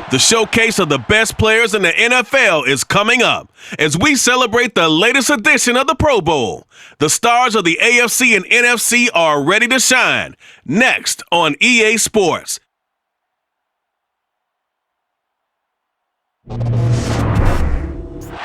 The showcase of the best players in the NFL is coming up as we celebrate the latest edition of the Pro Bowl. The stars of the AFC and NFC are ready to shine. Next on EA Sports.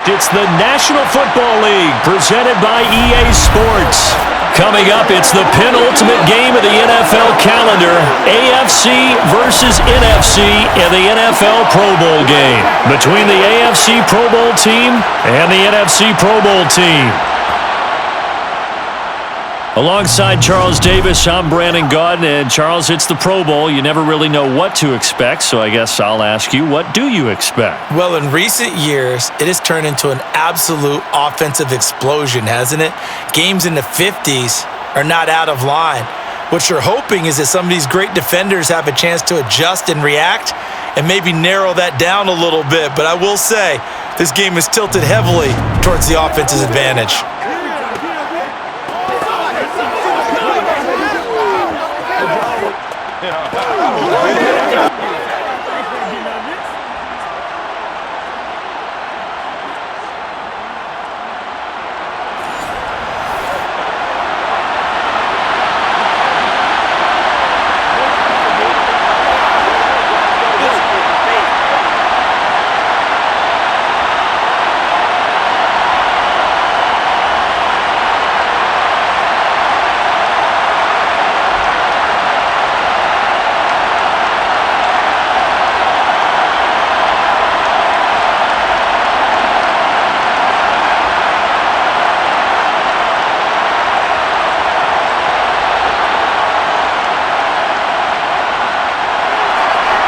It's the National Football League presented by EA Sports. Coming up, it's the penultimate game of the NFL calendar, AFC versus NFC in the NFL Pro Bowl game between the AFC Pro Bowl team and the NFC Pro Bowl team. Alongside Charles Davis, I'm Brandon Gaudin, and Charles, it's the Pro Bowl. You never really know what to expect, so I guess I'll ask you, what do you expect? Well, in recent years, it has turned into an absolute offensive explosion, hasn't it? Games in the 50s are not out of line. What you're hoping is that some of these great defenders have a chance to adjust and react and maybe narrow that down a little bit. But I will say, this game is tilted heavily towards the offense's advantage.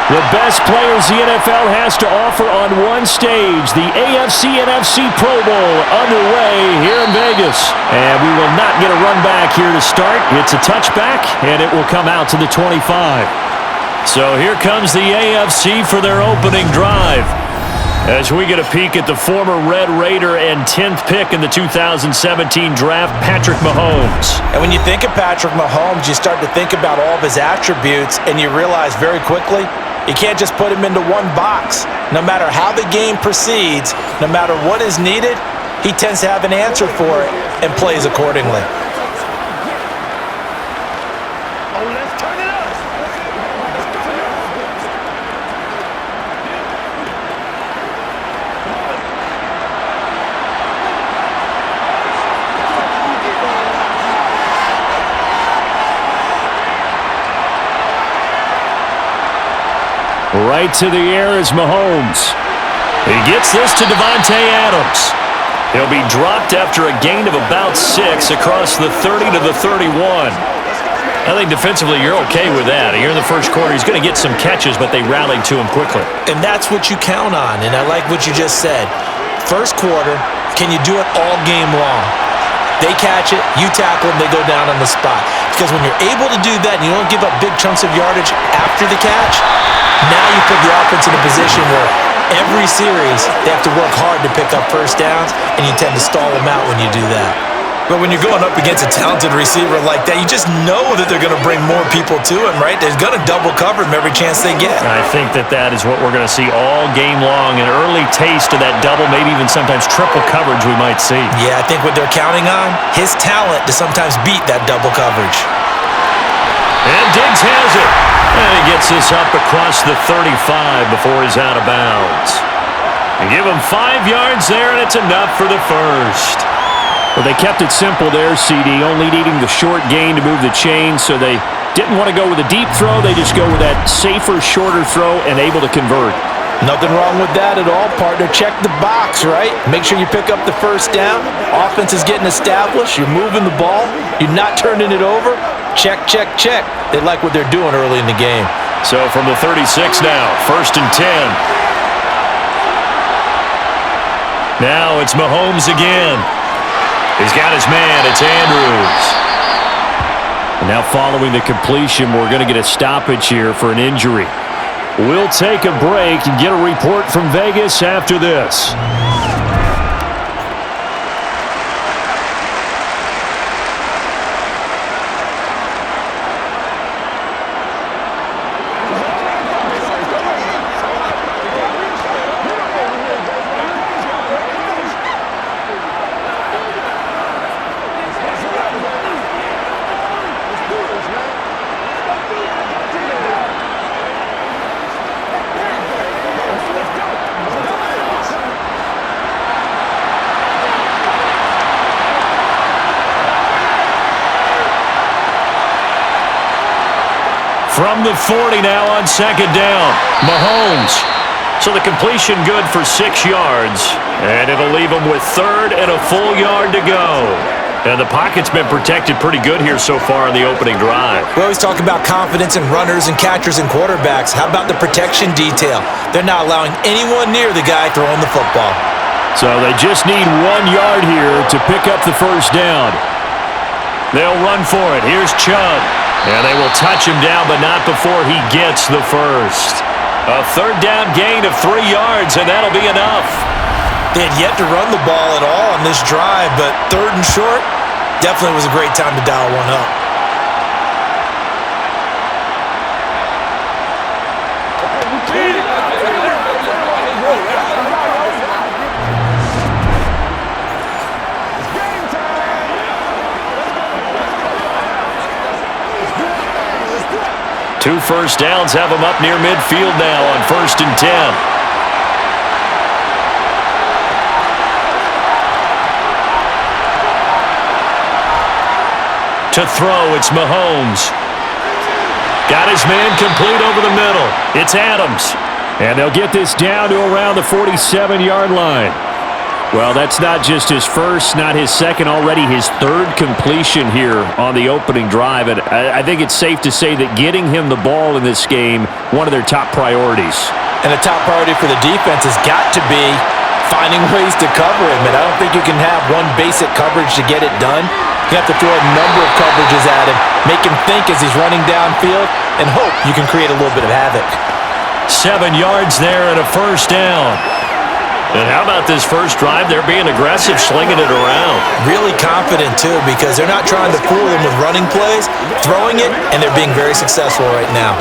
The best players the NFL has to offer on one stage. The AFC-NFC Pro Bowl underway here in Vegas. And we will not get a run back here to start. It's a touchback, and it will come out to the 25. So here comes the AFC for their opening drive. As we get a peek at the former Red Raider and 10th pick in the 2017 draft, Patrick Mahomes. And when you think of Patrick Mahomes, you start to think about all of his attributes, and you realize very quickly, you can't just put him into one box. No matter how the game proceeds, no matter what is needed, he tends to have an answer for it and plays accordingly. Right to the air is Mahomes. He gets this to Davante Adams. He'll be dropped after a gain of about 6 across the 30 to the 31. I think defensively you're okay with that. Here in the first quarter, he's going to get some catches, but they rallied to him quickly. And that's what you count on, and I like what you just said. First quarter, can you do it all game long? They catch it, you tackle them, they go down on the spot. Because when you're able to do that and you don't give up big chunks of yardage after the catch, now you put the offense in a position where every series they have to work hard to pick up first downs, and you tend to stall them out when you do that. But when you're going up against a talented receiver like that, you just know that they're going to bring more people to him, right? They're going to double cover him every chance they get. I think that is what we're going to see all game long, an early taste of that double, maybe even sometimes triple coverage we might see. Yeah, I think what they're counting on, his talent to sometimes beat that double coverage. And Diggs has it. And he gets this up across the 35 before he's out of bounds. And give him 5 yards there, and it's enough for the first. Well, they kept it simple there, CD, only needing the short gain to move the chain, so they didn't want to go with a deep throw. They just go with that safer, shorter throw and able to convert. Nothing wrong with that at all, partner. Check the box, right? Make sure you pick up the first down. Offense is getting established. You're moving the ball. You're not turning it over. Check, check, check. They like what they're doing early in the game. So from the 36 now, 1st and 10. Now it's Mahomes again. He's got his man. It's Andrews. And now following the completion, we're going to get a stoppage here for an injury. We'll take a break and get a report from Vegas after this. From the 40 now on second down. Mahomes. So the completion good for 6 yards. And it'll leave him with third and a full yard to go. And the pocket's been protected pretty good here so far in the opening drive. We always talk about confidence in runners and catchers and quarterbacks. How about the protection detail? They're not allowing anyone near the guy throwing the football. So they just need 1 yard here to pick up the first down. They'll run for it. Here's Chubb. And they will touch him down, but not before he gets the first. A third down gain of 3 yards, and that'll be enough. They had yet to run the ball at all on this drive, but third and short, definitely was a great time to dial one up. Two first downs have them up near midfield now on 1st and 10. To throw, it's Mahomes. Got his man complete over the middle. It's Adams. And they'll get this down to around the 47-yard line. Well, that's not just his first, not his second, already his third completion here on the opening drive. And I think it's safe to say that getting him the ball in this game, one of their top priorities. And the top priority for the defense has got to be finding ways to cover him. And I don't think you can have one basic coverage to get it done. You have to throw a number of coverages at him, make him think as he's running downfield, and hope you can create a little bit of havoc. 7 yards there and a first down. And how about this first drive? They're being aggressive, slinging it around. Really confident, too, because they're not trying to fool them with running plays, throwing it, and they're being very successful right now.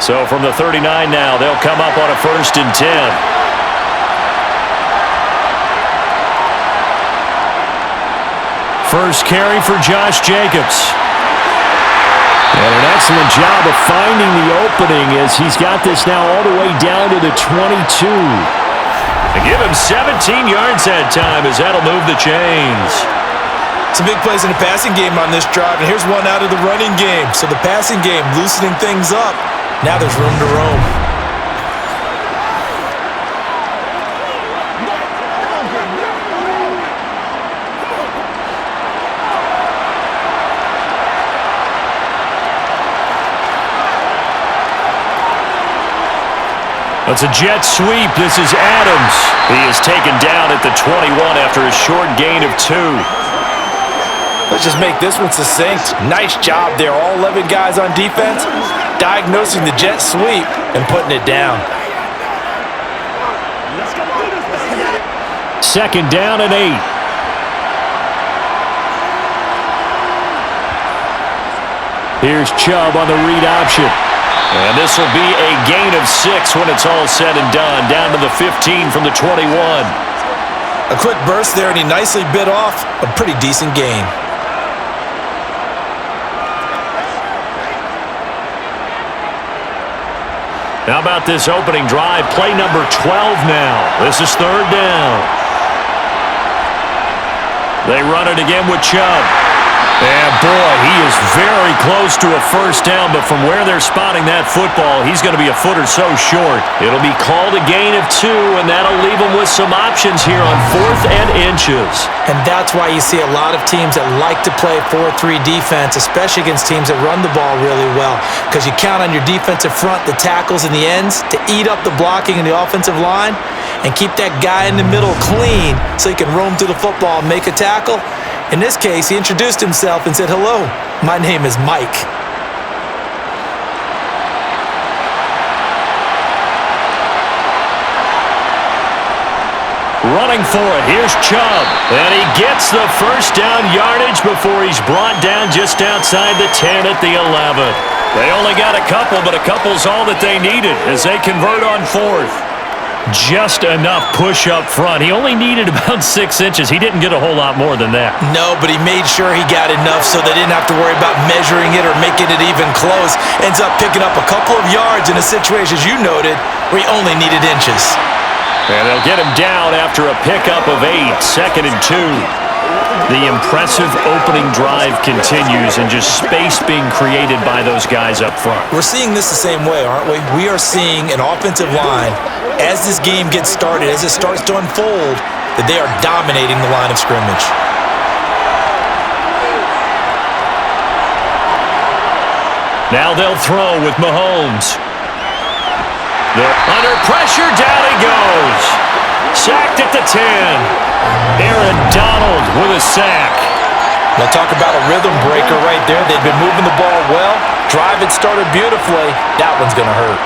So from the 39 now, they'll come up on a 1st and 10. First carry for Josh Jacobs. And an excellent job of finding the opening as he's got this now all the way down to the 22. They give him 17 yards that time as that'll move the chains. Some big plays in the passing game on this drive, and here's one out of the running game. So the passing game loosening things up. Now there's room to roam. It's a jet sweep. This is Adams. He is taken down at the 21 after a short gain of 2. Let's just make this one succinct. Nice job there. All 11 guys on defense diagnosing the jet sweep and putting it down. Second down and 8. Here's Chubb on the read option. And this will be a gain of 6 when it's all said and done. Down to the 15 from the 21. A quick burst there, and he nicely bit off a pretty decent gain. How about this opening drive? Play number 12 now. This is third down. They run it again with Chubb. And, boy, he is very close to a first down, but from where they're spotting that football, he's going to be a foot or so short. It'll be called a gain of 2, and that'll leave him with some options here on 4th and inches. And that's why you see a lot of teams that like to play 4-3 defense, especially against teams that run the ball really well, because you count on your defensive front, the tackles and the ends, to eat up the blocking in the offensive line and keep that guy in the middle clean so he can roam through the football and make a tackle. In this case, he introduced himself and said, "Hello, my name is Mike." Running for it, here's Chubb. And he gets the first down yardage before he's brought down just outside the 10 at the 11. They only got a couple, but a couple's all that they needed as they convert on 4th. Just enough push up front. He only needed about 6 inches. He didn't get a whole lot more than that. No, but he made sure he got enough so they didn't have to worry about measuring it or making it even close. Ends up picking up a couple of yards in a situation, as you noted, where he only needed inches. And they'll get him down after a pickup of 8, 2nd and 2. The impressive opening drive continues and just space being created by those guys up front. We're seeing this the same way, aren't we? We are seeing an offensive line, as this game gets started, as it starts to unfold, that they are dominating the line of scrimmage. Now they'll throw with Mahomes. They're under pressure, down he goes. Sacked at the 10. Aaron Donald with a sack. Now talk about a rhythm breaker right there. They've been moving the ball well. Drive had started beautifully. That one's going to hurt.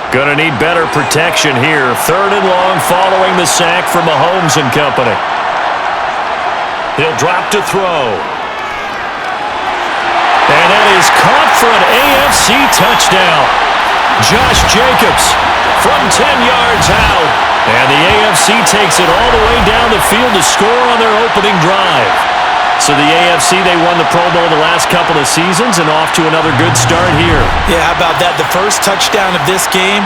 Gonna need better protection here. 3rd and long following the sack from Mahomes and company. He'll drop to throw. And that is caught for an AFC touchdown. Josh Jacobs from 10 yards out. And the AFC takes it all the way down the field to score on their opening drive. So the AFC, they won the Pro Bowl the last couple of seasons and off to another good start here. Yeah, how about that? The first touchdown of this game,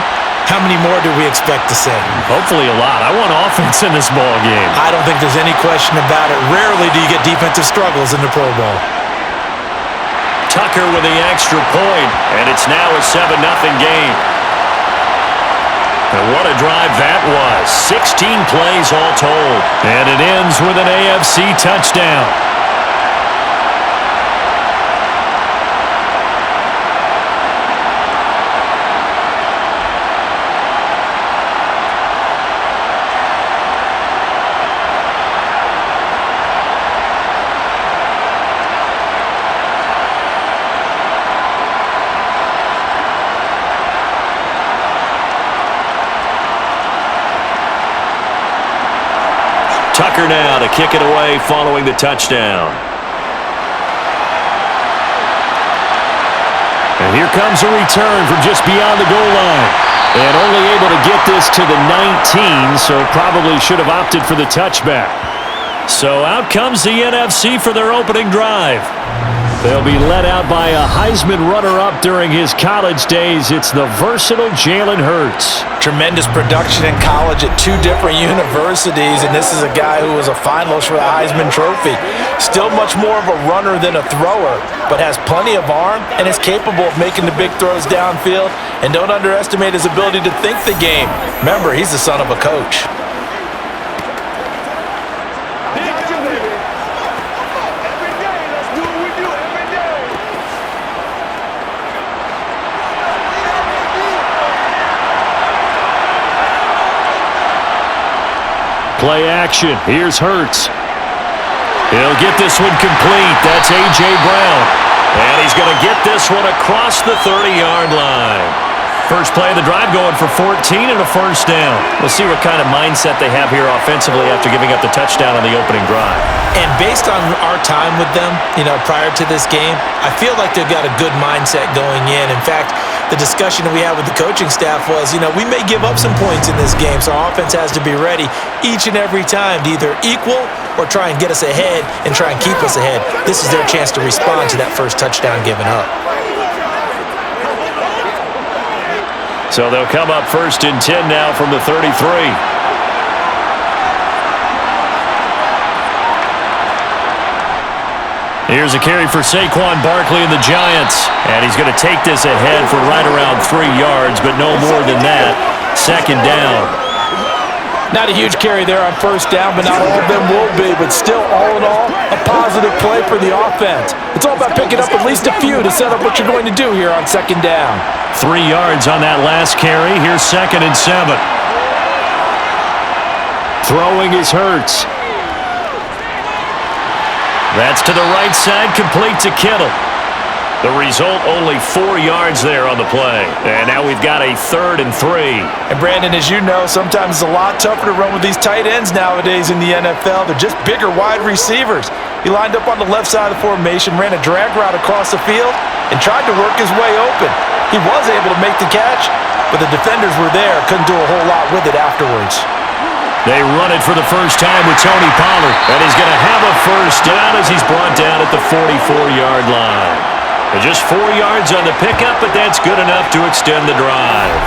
how many more do we expect to see? Hopefully a lot. I want offense in this ball game. I don't think there's any question about it. Rarely do you get defensive struggles in the Pro Bowl. Tucker with the extra point, and it's now a 7-0 game. And what a drive that was. 16 plays all told. And it ends with an AFC touchdown. Tucker now to kick it away following the touchdown. And here comes a return from just beyond the goal line. And only able to get this to the 19, so probably should have opted for the touchback. So out comes the NFC for their opening drive. They'll be led out by a Heisman runner-up during his college days. It's the versatile Jalen Hurts. Tremendous production in college at 2 different universities, and this is a guy who was a finalist for the Heisman Trophy. Still much more of a runner than a thrower, but has plenty of arm and is capable of making the big throws downfield. And don't underestimate his ability to think the game. Remember, he's the son of a coach. Play action. Here's Hurts. He'll get this one complete. That's A.J. Brown. And he's going to get this one across the 30-yard line. First play of the drive going for 14 and a first down. We'll see what kind of mindset they have here offensively after giving up the touchdown on the opening drive. And based on our time with them, prior to this game, I feel like they've got a good mindset going in. In fact, the discussion that we had with the coaching staff was, we may give up some points in this game, so our offense has to be ready each and every time to either equal or try and get us ahead and try and keep us ahead. This is their chance to respond to that first touchdown given up. So they'll come up 1st and 10 now from the 33. Here's a carry for Saquon Barkley and the Giants. And he's going to take this ahead for right around 3 yards, but no more than that. 2nd down. Not a huge carry there on first down, but not all of them will be. But still, all in all, a positive play for the offense. It's all about picking up at least a few to set up what you're going to do here on 2nd down. 3 yards on that last carry. Here's 2nd and 7. Throwing is Hurts. That's to the right side, complete to Kittle. The result, only 4 yards there on the play. And now we've got a 3rd and 3. And Brandon, as you know, sometimes it's a lot tougher to run with these tight ends nowadays in the NFL. They're just bigger wide receivers. He lined up on the left side of the formation, ran a drag route across the field, and tried to work his way open. He was able to make the catch, but the defenders were there, couldn't do a whole lot with it afterwards. They run it for the first time with Tony Pollard, and he's going to have a first down as he's brought down at the 44-yard line. Just 4 yards on the pickup, but that's good enough to extend the drive.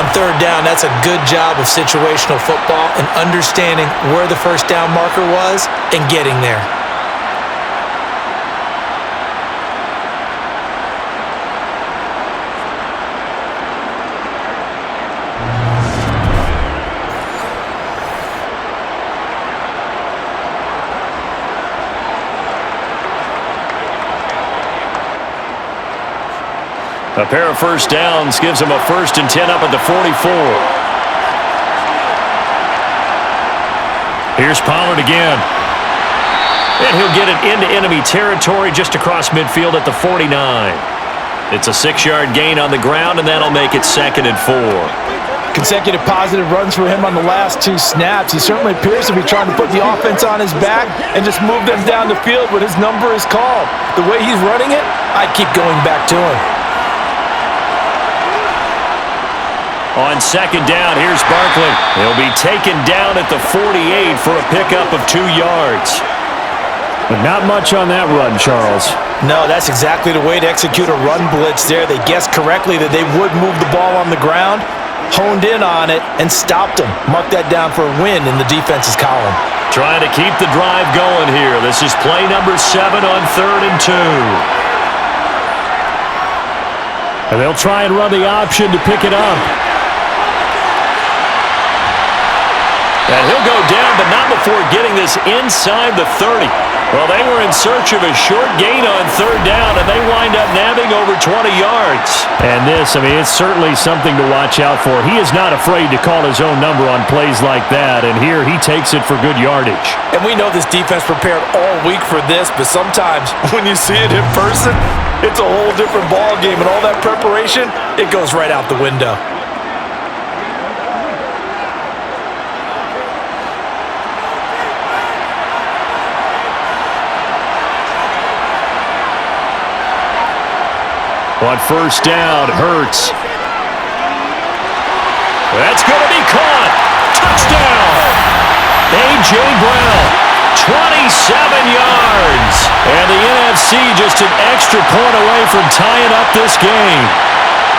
On third down, that's a good job of situational football and understanding where the first down marker was and getting there. A pair of first downs gives him a 1st and 10 up at the 44. Here's Pollard again. And he'll get it into enemy territory just across midfield at the 49. It's a 6-yard gain on the ground, and that'll make it 2nd and 4. Consecutive positive runs for him on the last 2 snaps. He certainly appears to be trying to put the offense on his back and just move them down the field when his number is called. The way he's running it, I'd keep going back to him. On 2nd down, here's Barkley. He'll be taken down at the 48 for a pickup of 2 yards. But not much on that run, Charles. No, that's exactly the way to execute a run blitz there. They guessed correctly that they would move the ball on the ground, honed in on it, and stopped them. Mark that down for a win in the defense's column. Trying to keep the drive going here. This is play number 7 on 3rd and 2. And they'll try and run the option to pick it up. And he'll go down, but not before getting this inside the 30. Well, they were in search of a short gain on 3rd down, and they wind up nabbing over 20 yards. And this, it's certainly something to watch out for. He is not afraid to call his own number on plays like that, and here he takes it for good yardage. And we know this defense prepared all week for this, but sometimes when you see it in person, it's a whole different ball game, and all that preparation, it goes right out the window. On 1st down, Hurts. That's going to be caught. Touchdown! A.J. Brown, 27 yards. And the NFC just an extra point away from tying up this game.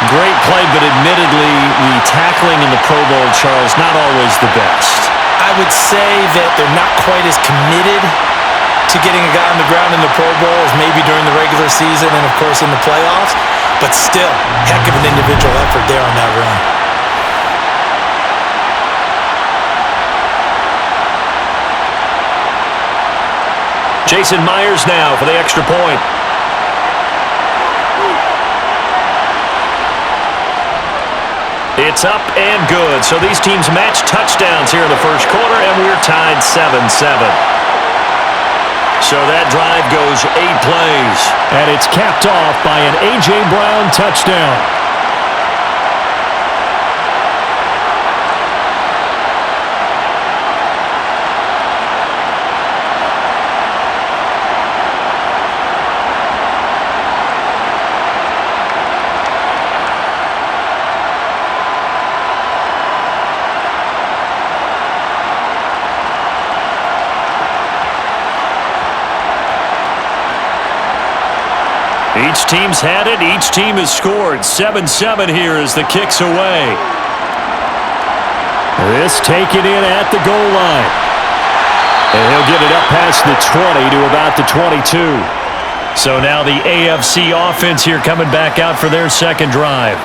Great play, but admittedly, the tackling in the Pro Bowl, Charles, not always the best. I would say that they're not quite as committed to getting a guy on the ground in the Pro Bowl as maybe during the regular season and, of course, in the playoffs. But still, heck of an individual effort there on that run. Jason Myers now for the extra point. It's up and good. So these teams match touchdowns here in the first quarter, and we're tied 7-7. So that drive goes 8 plays. And it's capped off by an A.J. Brown touchdown. Each team's had it. Each team has scored. 7-7 here as the kick's away. This taken in at the goal line. And he'll get it up past the 20 to about the 22. So now the AFC offense here coming back out for their second drive.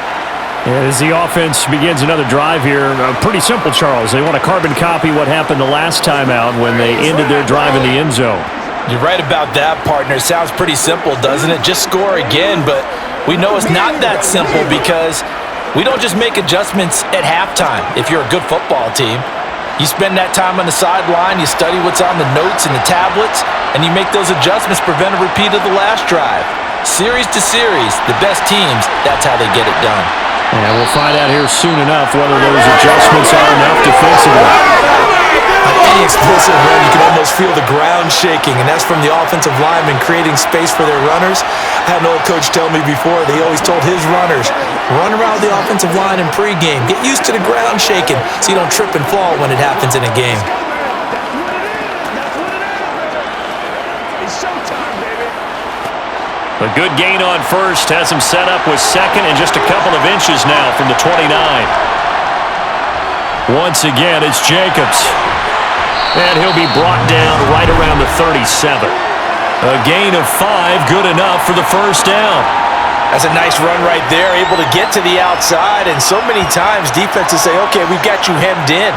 As the offense begins another drive here, pretty simple, Charles. They want to carbon copy what happened the last time out when they ended their drive in the end zone. You're right about that, partner. Sounds pretty simple, doesn't it? Just score again, but we know it's not that simple because we don't just make adjustments at halftime if you're a good football team. You spend that time on the sideline, you study what's on the notes and the tablets, and you make those adjustments, prevent a repeat of the last drive. Series to series, the best teams, that's how they get it done. And we'll find out here soon enough whether those adjustments are enough defensively. On any explosive run, you can almost feel the ground shaking, and that's from the offensive linemen creating space for their runners. I had an old coach tell me before, he always told his runners, run around the offensive line in pregame. Get used to the ground shaking so you don't trip and fall when it happens in a game. A good gain on first has him set up with second and just a couple of inches now from the 29. Once again, it's Jacobs. And he'll be brought down right around the 37. A gain of 5, good enough for the first down. That's a nice run right there, able to get to the outside, and so many times defenses say, okay, we've got you hemmed in.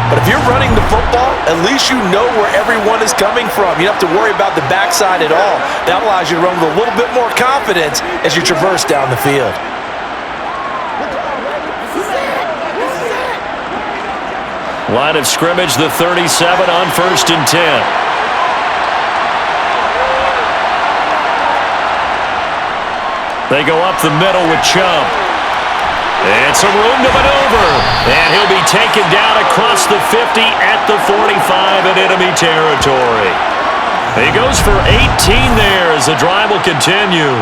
But if you're running the football, at least you know where everyone is coming from. You don't have to worry about the backside at all. That allows you to run with a little bit more confidence as you traverse down the field. Line of scrimmage, the 37 on 1st and 10. They go up the middle with Chubb. And some room to maneuver. And he'll be taken down across the 50 at the 45 in enemy territory. He goes for 18 there as the drive will continue.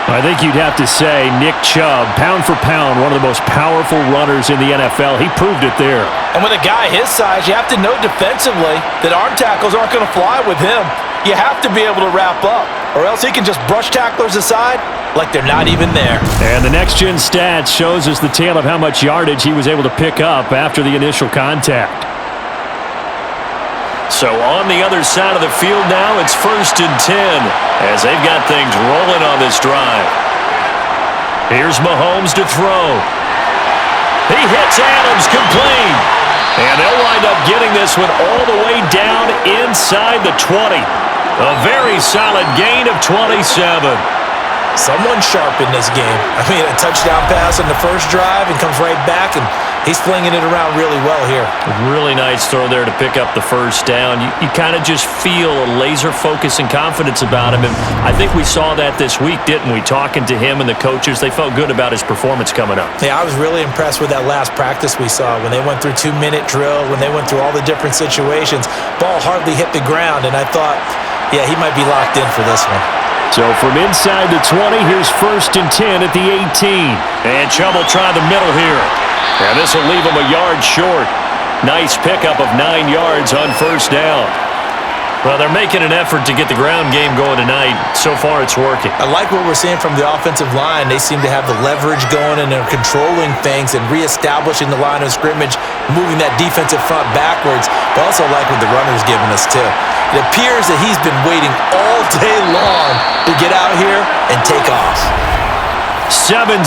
I think you'd have to say Nick Chubb, pound for pound, one of the most powerful runners in the NFL. He proved it there. And with a guy his size, you have to know defensively that arm tackles aren't going to fly with him. You have to be able to wrap up, or else he can just brush tacklers aside like they're not even there. And the next-gen stats shows us the tale of how much yardage he was able to pick up after the initial contact. So on the other side of the field now, it's 1st and 10 as they've got things rolling on this drive. Here's Mahomes to throw. He hits Adams complete. And they'll wind up getting this one all the way down inside the 20. A very solid gain of 27. Someone sharp in this game. I mean, a touchdown pass on the first drive and comes right back, and he's flinging it around really well here. Really nice throw there to pick up the first down. You kind of just feel a laser focus and confidence about him, and I think we saw that this week, didn't we? Talking to him and the coaches, they felt good about his performance coming up. Yeah, I was really impressed with that last practice we saw when they went through 2-minute drill, when they went through all the different situations. Ball hardly hit the ground, and I thought, yeah, he might be locked in for this one. So from inside the 20, here's 1st and 10 at the 18. And Chubb will try the middle here. And this will leave him a yard short. Nice pickup of 9 yards on first down. Well, they're making an effort to get the ground game going tonight. So far, it's working. I like what we're seeing from the offensive line. They seem to have the leverage going, and they're controlling things and reestablishing the line of scrimmage, moving that defensive front backwards. But also like what the runner's giving us, too. It appears that he's been waiting all day long to get out here and take off. 7-7,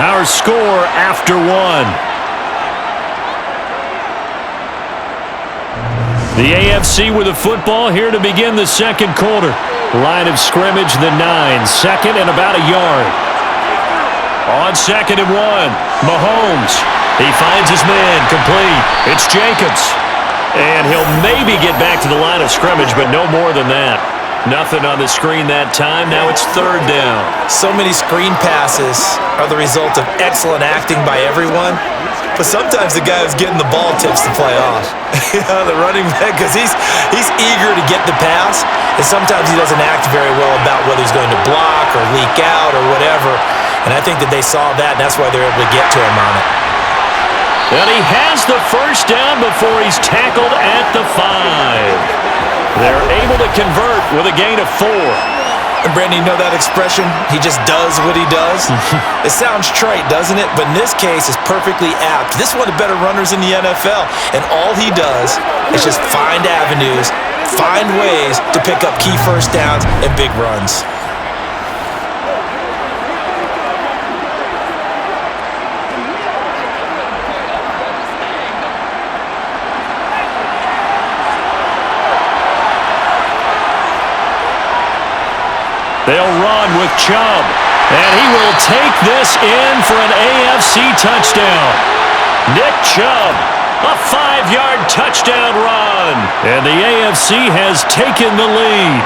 our score after 1. The AFC with a football here to begin the second quarter. Line of scrimmage, the 9. Second and about a yard. On 2nd and 1, Mahomes. He finds his man, complete. It's Jacobs. And he'll maybe get back to the line of scrimmage, but no more than that. Nothing on the screen that time. Now it's 3rd down. So many screen passes are the result of excellent acting by everyone. But sometimes the guy who's getting the ball tips the play off. The running back, because he's eager to get the pass, and sometimes he doesn't act very well about whether he's going to block or leak out or whatever. And I think that they saw that, and that's why they're able to get to him on it. And he has the first down before he's tackled at the 5. They're able to convert with a gain of 4. And Brandon, you know that expression? He just does what he does? It sounds trite, doesn't it? But in this case, it's perfectly apt. This is one of the better runners in the NFL. And all he does is just find avenues, find ways to pick up key first downs and big runs. They'll run with Chubb, and he will take this in for an AFC touchdown. Nick Chubb, a 5-yard touchdown run, and the AFC has taken the lead.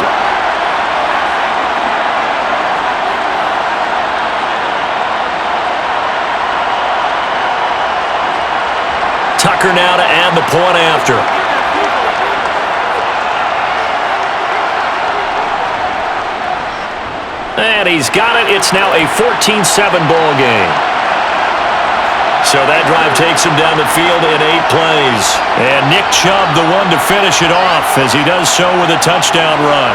Tucker now to add the point after. And he's got it. It's now a 14-7 ball game. So that drive takes him down the field in 8 plays. And Nick Chubb, the one to finish it off, as he does so with a touchdown run.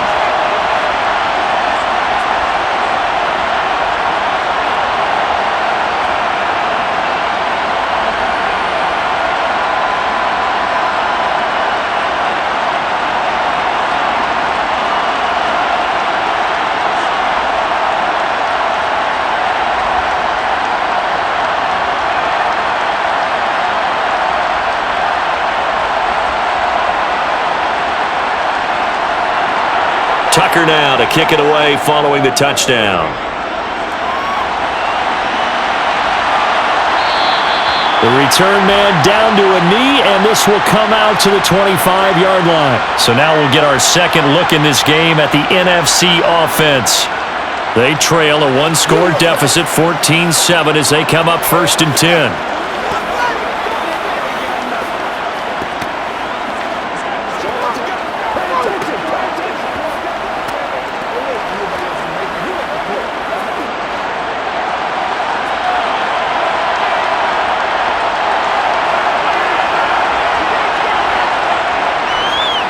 Tucker now to kick it away following the touchdown. The return man down to a knee, and this will come out to the 25-yard line. So now we'll get our second look in this game at the NFC offense. They trail a one-score deficit, 14-7, as they come up 1st and 10.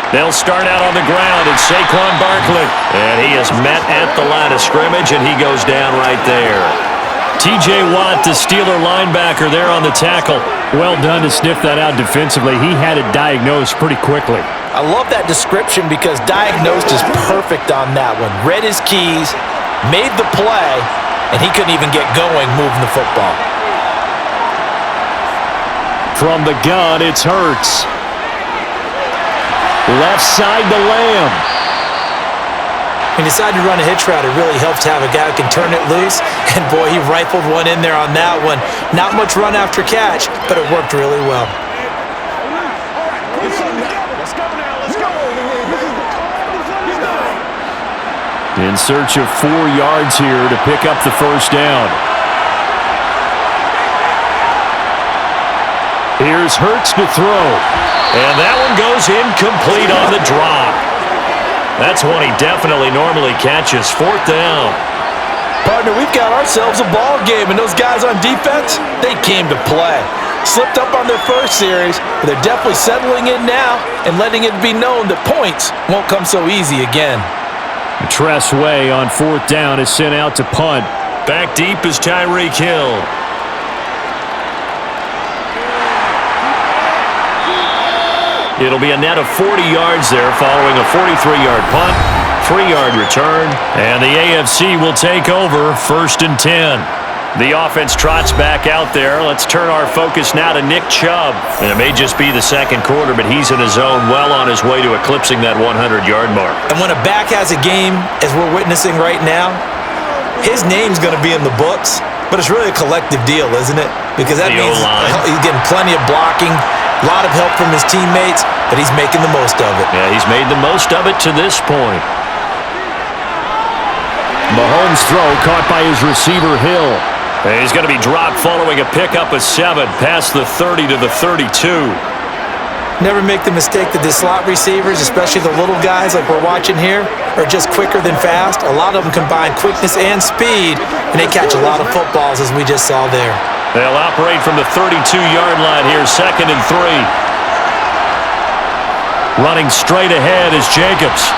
They'll start out on the ground. It's Saquon Barkley. And he is met at the line of scrimmage, and he goes down right there. T.J. Watt, the Steeler linebacker, there on the tackle. Well done to sniff that out defensively. He had it diagnosed pretty quickly. I love that description because diagnosed is perfect on that one. Read his keys, made the play, and he couldn't even get going moving the football. From the gun, it's Hurts. Left side to Lamb. He decided to run a hitch route. It really helps to have a guy who can turn it loose. And boy, he rifled one in there on that one. Not much run after catch, but it worked really well. In search of 4 yards here to pick up the first down. Here's Hurts to throw. And that one goes incomplete on the drop. That's one he definitely normally catches. 4th down. Partner, we've got ourselves a ball game, and those guys on defense, they came to play. Slipped up on their first series, but they're definitely settling in now and letting it be known that points won't come so easy again. Tress Way on 4th down is sent out to punt. Back deep is Tyreek Hill. It'll be a net of 40 yards there following a 43-yard punt, 3-yard return, and the AFC will take over 1st and 10. The offense trots back out there. Let's turn our focus now to Nick Chubb. And it may just be the second quarter, but he's in his zone, well on his way to eclipsing that 100-yard mark. And when a back has a game, as we're witnessing right now, his name's going to be in the books, but it's really a collective deal, isn't it? Because that means he's getting plenty of blocking, a lot of help from his teammates, but he's making the most of it. Yeah, he's made the most of it to this point. Mahomes' throw caught by his receiver, Hill. And he's going to be dropped following a pickup of 7 past the 30 to the 32. Never make the mistake that the slot receivers, especially the little guys like we're watching here, are just quicker than fast. A lot of them combine quickness and speed, and they catch a lot of footballs, as we just saw there. They'll operate from the 32-yard line here, 2nd and 3. Running straight ahead is Jacobs.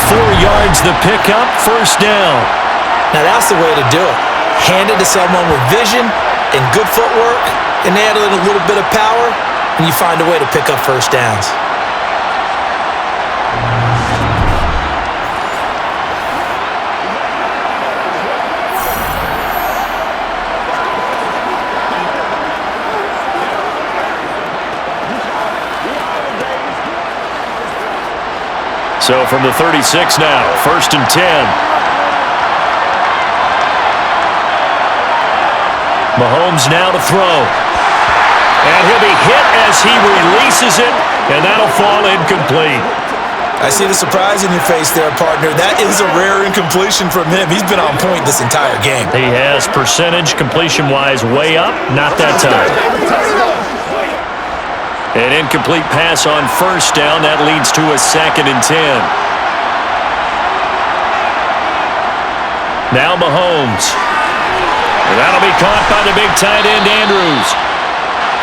4 yards the pickup, 1st down. Now that's the way to do it. Hand it to someone with vision and good footwork, and add a little bit of power, and you find a way to pick up 1st downs. So from the 36 now, 1st and 10. Mahomes now to throw. And he'll be hit as he releases it, and that'll fall incomplete. I see the surprise in your face there, partner. That is a rare incompletion from him. He's been on point this entire game. He has percentage completion-wise way up, not that time. An incomplete pass on 1st down. That leads to a 2nd and 10. Now Mahomes. And that'll be caught by the big tight end, Andrews.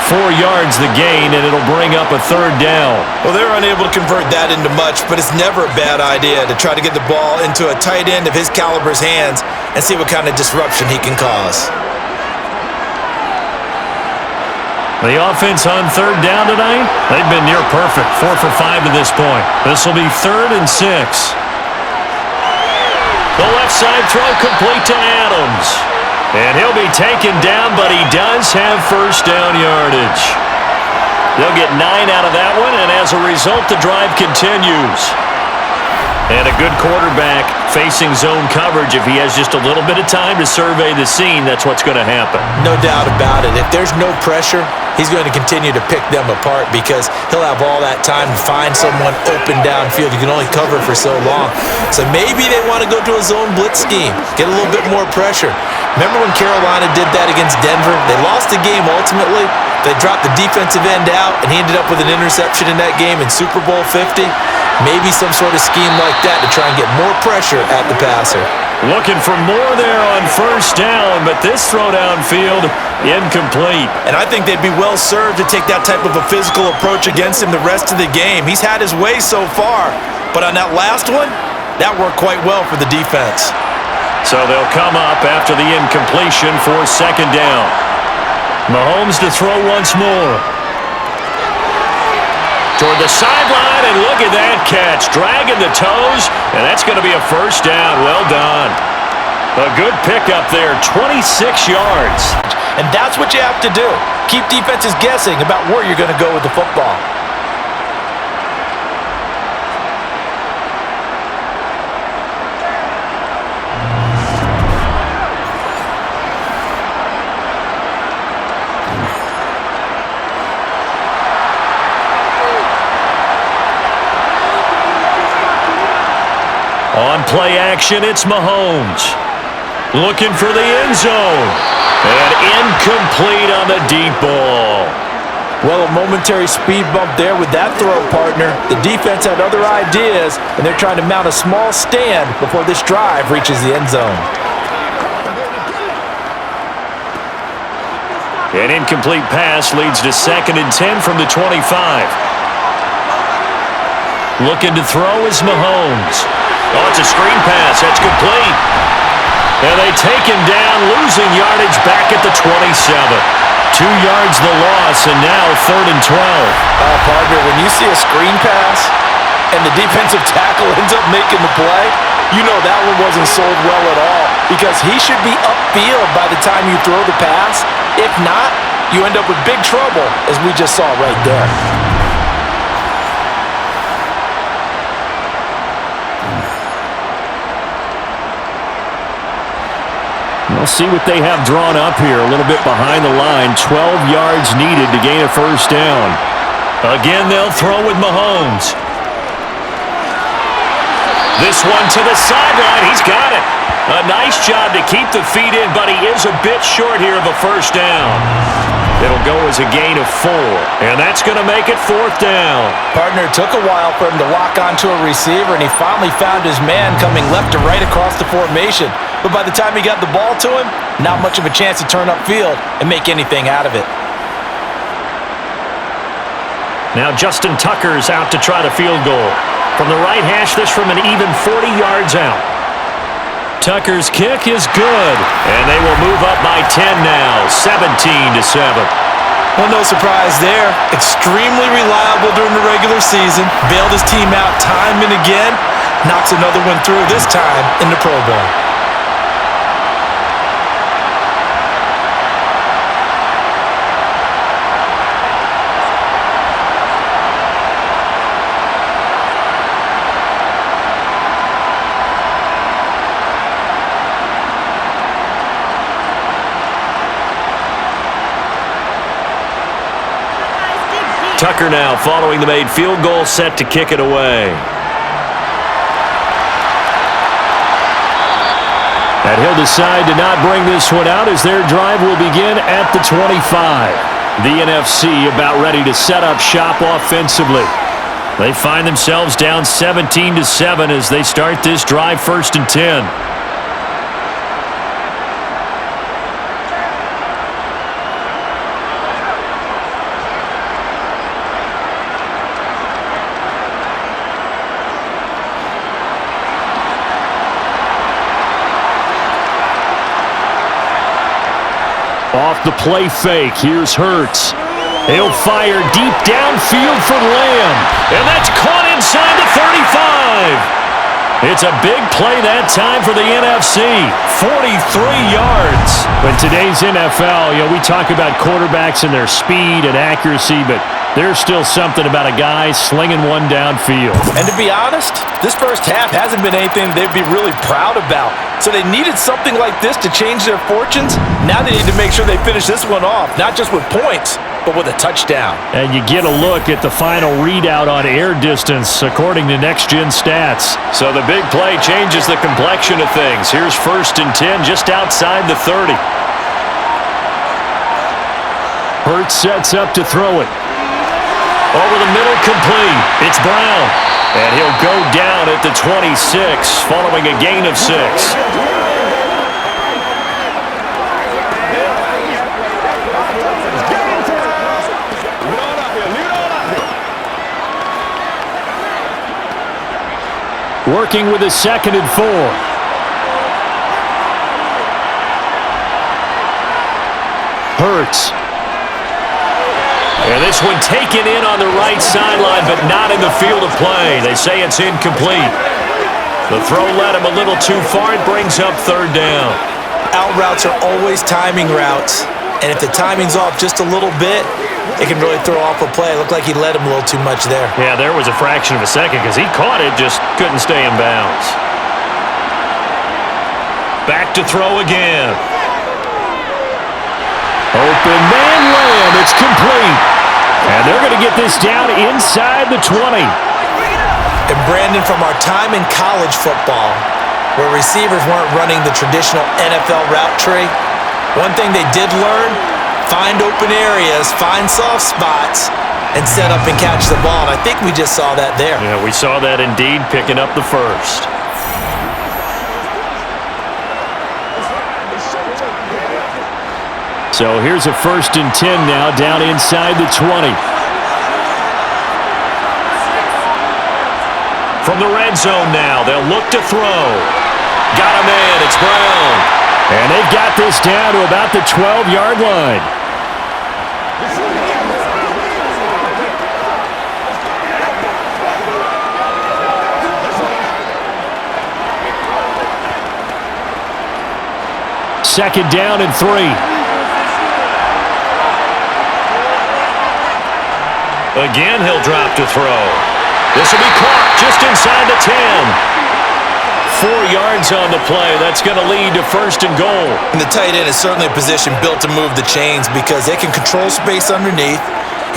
4 yards the gain, and it'll bring up a third down. Well, they're unable to convert that into much, but it's never a bad idea to try to get the ball into a tight end of his caliber's hands and see what kind of disruption he can cause. The offense on third down tonight, they've been near perfect. 4 for 5 to this point. This will be 3rd and 6. The left side throw complete to Adams. And he'll be taken down, but he does have first down yardage. They'll get 9 out of that one, and as a result, the drive continues. And a good quarterback facing zone coverage. If he has just a little bit of time to survey the scene, that's what's going to happen. No doubt about it. If there's no pressure, he's going to continue to pick them apart because he'll have all that time to find someone open downfield. You can only cover for so long. So maybe they want to go to a zone blitz scheme, get a little bit more pressure. Remember when Carolina did that against Denver? They lost the game ultimately. They dropped the defensive end out, and he ended up with an interception in that game in Super Bowl 50. Maybe some sort of scheme like that to try and get more pressure at the passer. Looking for more there on first down, but this throw downfield incomplete. And I think they'd be well served to take that type of a physical approach against him the rest of the game. He's had his way so far, but on that last one, that worked quite well for the defense. So they'll come up after the incompletion for second down. Mahomes to throw once more. Toward the sideline, and look at that catch. Dragging the toes, and that's going to be a first down. Well done. A good pickup there, 26 yards. And that's what you have to do. Keep defenses guessing about where you're going to go with the football. On play action, it's Mahomes. Looking for the end zone. And incomplete on the deep ball. Well, a momentary speed bump there with that throw, partner. The defense had other ideas, and they're trying to mount a small stand before this drive reaches the end zone. An incomplete pass leads to 2nd and 10 from the 25. Looking to throw is Mahomes. Oh, it's a screen pass. That's complete. And they take him down, losing yardage back at the 27. 2 yards the loss, and now 3rd and 12. Partner, when you see a screen pass and the defensive tackle ends up making the play, you know that one wasn't sold well at all because he should be upfield by the time you throw the pass. If not, you end up with big trouble, as we just saw right there. We'll see what they have drawn up here. A little bit behind the line. 12 yards needed to gain a first down. Again, they'll throw with Mahomes. This one to the sideline. He's got it. A nice job to keep the feet in, but he is a bit short here of a first down. It'll go as a gain of 4, and that's going to make it 4th down. Partner, it took a while for him to lock onto a receiver, and he finally found his man coming left to right across the formation. But by the time he got the ball to him, not much of a chance to turn upfield and make anything out of it. Now Justin Tucker's out to try the field goal. From the right hash, this from an even 40 yards out. Tucker's kick is good, and they will move up by 10 now, 17-7. Well, no surprise there. Extremely reliable during the regular season. Bailed his team out time and again. Knocks another one through, this time in the Pro Bowl. Tucker now following the made field goal, set to kick it away. And he'll decide to not bring this one out as their drive will begin at the 25. The NFC about ready to set up shop offensively. They find themselves down 17-7 as they start this drive, 1st and 10. Off the play fake, here's Hurts. He'll fire deep downfield for Lamb. And that's caught inside the 35. It's a big play that time for the NFC. 43 yards. In today's NFL, we talk about quarterbacks and their speed and accuracy, but there's still something about a guy slinging one downfield. And to be honest, this first half hasn't been anything they'd be really proud about. So they needed something like this to change their fortunes. Now they need to make sure they finish this one off, not just with points, but with a touchdown. And you get a look at the final readout on air distance according to Next Gen Stats. So the big play changes the complexion of things. Here's 1st and 10 just outside the 30. Hurts sets up to throw it. Over the middle, complete. It's Brown. And he'll go down at the 26 following a gain of 6. Working with a 2nd and 4. Hurts. And this one taken in on the right sideline, but not in the field of play. They say it's incomplete. The throw led him a little too far. It brings up 3rd down. Out routes are always timing routes. And if the timing's off just a little bit, it can really throw off a play. It looked like he led him a little too much there. Yeah, there was a fraction of a second because he caught it, just couldn't stay in bounds. Back to throw again. Open man Lamb. It's complete. And they're going to get this down inside the 20. And Brandon, from our time in college football, where receivers weren't running the traditional NFL route tree, one thing they did learn, find open areas, find soft spots, and set up and catch the ball. And I think we just saw that there. Yeah, we saw that indeed, picking up the first. So here's a 1st and 10 now down inside the 20. From the red zone now, they'll look to throw. Got a man, it's Brown. And they've got this down to about the 12-yard line. Second down and 3. Again, he'll drop to throw. This will be caught just inside the 10. 4 yards on the play. That's going to lead to 1st and goal. And the tight end is certainly a position built to move the chains because they can control space underneath.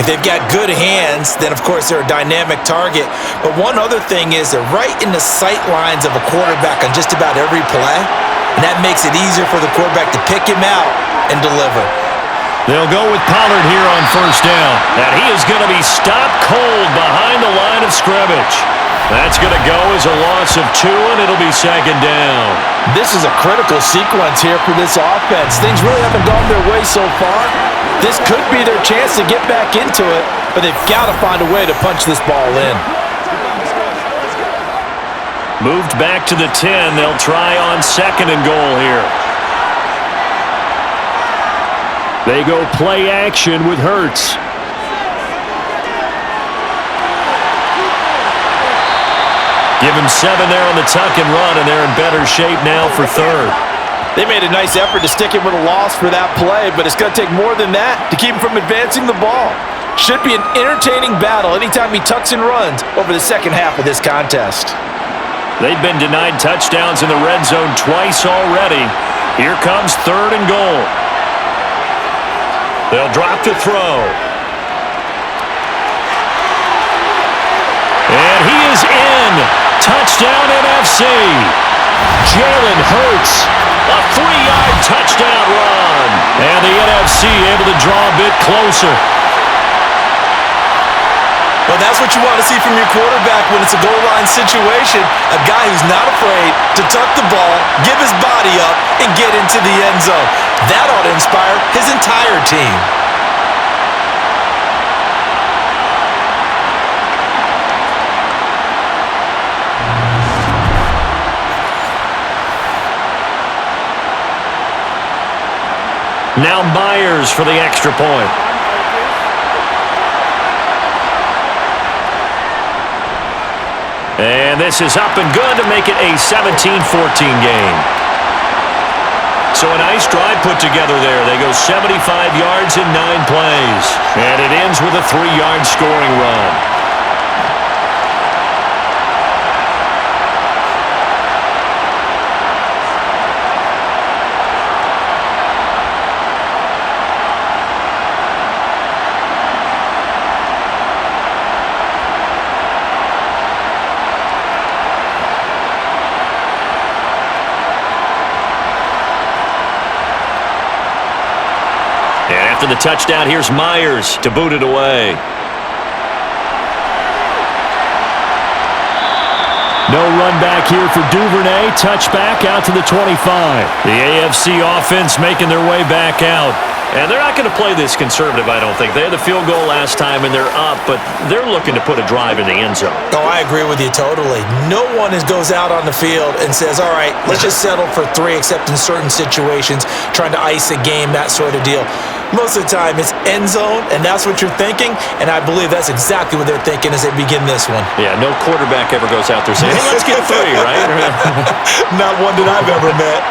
If they've got good hands, then of course they're a dynamic target. But one other thing is they're right in the sight lines of a quarterback on just about every play. And that makes it easier for the quarterback to pick him out and deliver. They'll go with Pollard here on 1st down. And he is going to be stopped cold behind the line of scrimmage. That's going to go as a loss of 2, and it'll be 2nd down. This is a critical sequence here for this offense. Things really haven't gone their way so far. This could be their chance to get back into it, but they've got to find a way to punch this ball in. Moved back to the 10. They'll try on 2nd and goal here. They go play action with Hurts. Give him 7 there on the tuck and run, and they're in better shape now for 3rd. They made a nice effort to stick him with a loss for that play, but it's going to take more than that to keep him from advancing the ball. Should be an entertaining battle anytime he tucks and runs over the second half of this contest. They've been denied touchdowns in the red zone twice already. Here comes 3rd and goal. They'll drop to throw. And he is in. Touchdown NFC. Jalen Hurts. A 3-yard touchdown run. And the NFC able to draw a bit closer. Well, that's what you want to see from your quarterback when it's a goal line situation. A guy who's not afraid to tuck the ball, give his body up, and get into the end zone. That ought to inspire his entire team. Now Myers for the extra point. And this is up and good to make it a 17-14 game. So a nice drive put together there. They go 75 yards in 9 plays. And it ends with a 3-yard scoring run. After the touchdown, here's Myers to boot it away. No run back here for Duvernay. Touchback out to the 25. The AFC offense making their way back out. And they're not going to play this conservative, I don't think. They had the field goal last time, and they're up, but they're looking to put a drive in the end zone. Oh, I agree with you totally. No one goes out on the field and says, all right, let's just settle for 3, except in certain situations, trying to ice a game, that sort of deal. Most of the time, it's end zone, and that's what you're thinking, and I believe that's exactly what they're thinking as they begin this one. Yeah, no quarterback ever goes out there saying, hey, let's get 3, right? Not one that I've ever met.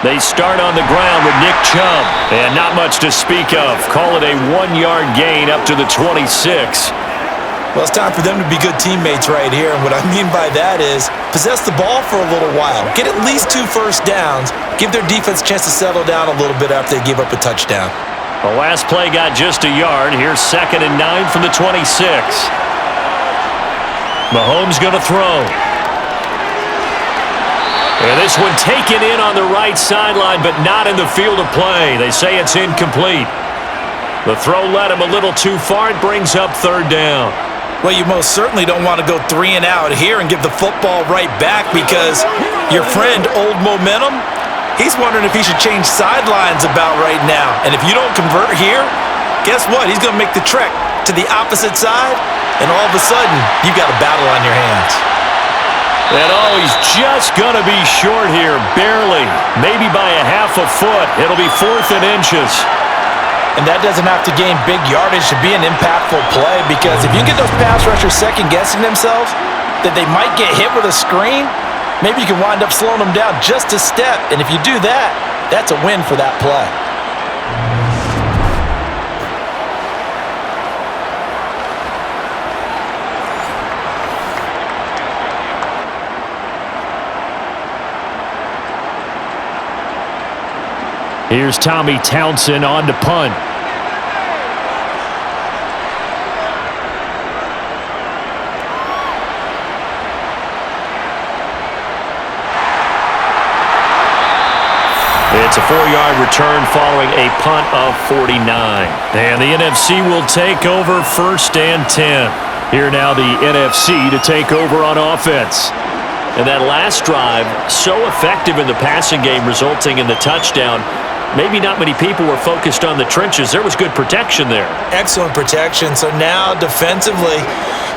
They start on the ground with Nick Chubb, and not much to speak of. Call it a 1-yard gain up to the 26. Well, it's time for them to be good teammates right here, and what I mean by that is possess the ball for a little while. Get at least 2 first downs. Give their defense a chance to settle down a little bit after they give up a touchdown. The last play got just a yard. Here's 2nd and 9 from the 26. Mahomes going to throw. And this one taken in on the right sideline, but not in the field of play. They say it's incomplete. The throw led him a little too far. It brings up 3rd down. Well, you most certainly don't want to go 3 and out here and give the football right back, because your friend, Old Momentum, he's wondering if he should change sidelines about right now. And if you don't convert here, guess what? He's going to make the trek to the opposite side, and all of a sudden, you've got a battle on your hands. And he's just going to be short here, barely, maybe by a half a foot. It'll be 4th and inches. And that doesn't have to gain big yardage to be an impactful play, because if you get those pass rushers second-guessing themselves that they might get hit with a screen, maybe you can wind up slowing them down just a step. And if you do that, that's a win for that play. Here's Tommy Townsend on to punt. It's a 4-yard return following a punt of 49. And the NFC will take over 1st and 10. Here now the NFC to take over on offense. And that last drive, so effective in the passing game, resulting in the touchdown. Maybe not many people were focused on the trenches. There was good protection there. Excellent protection. So now defensively,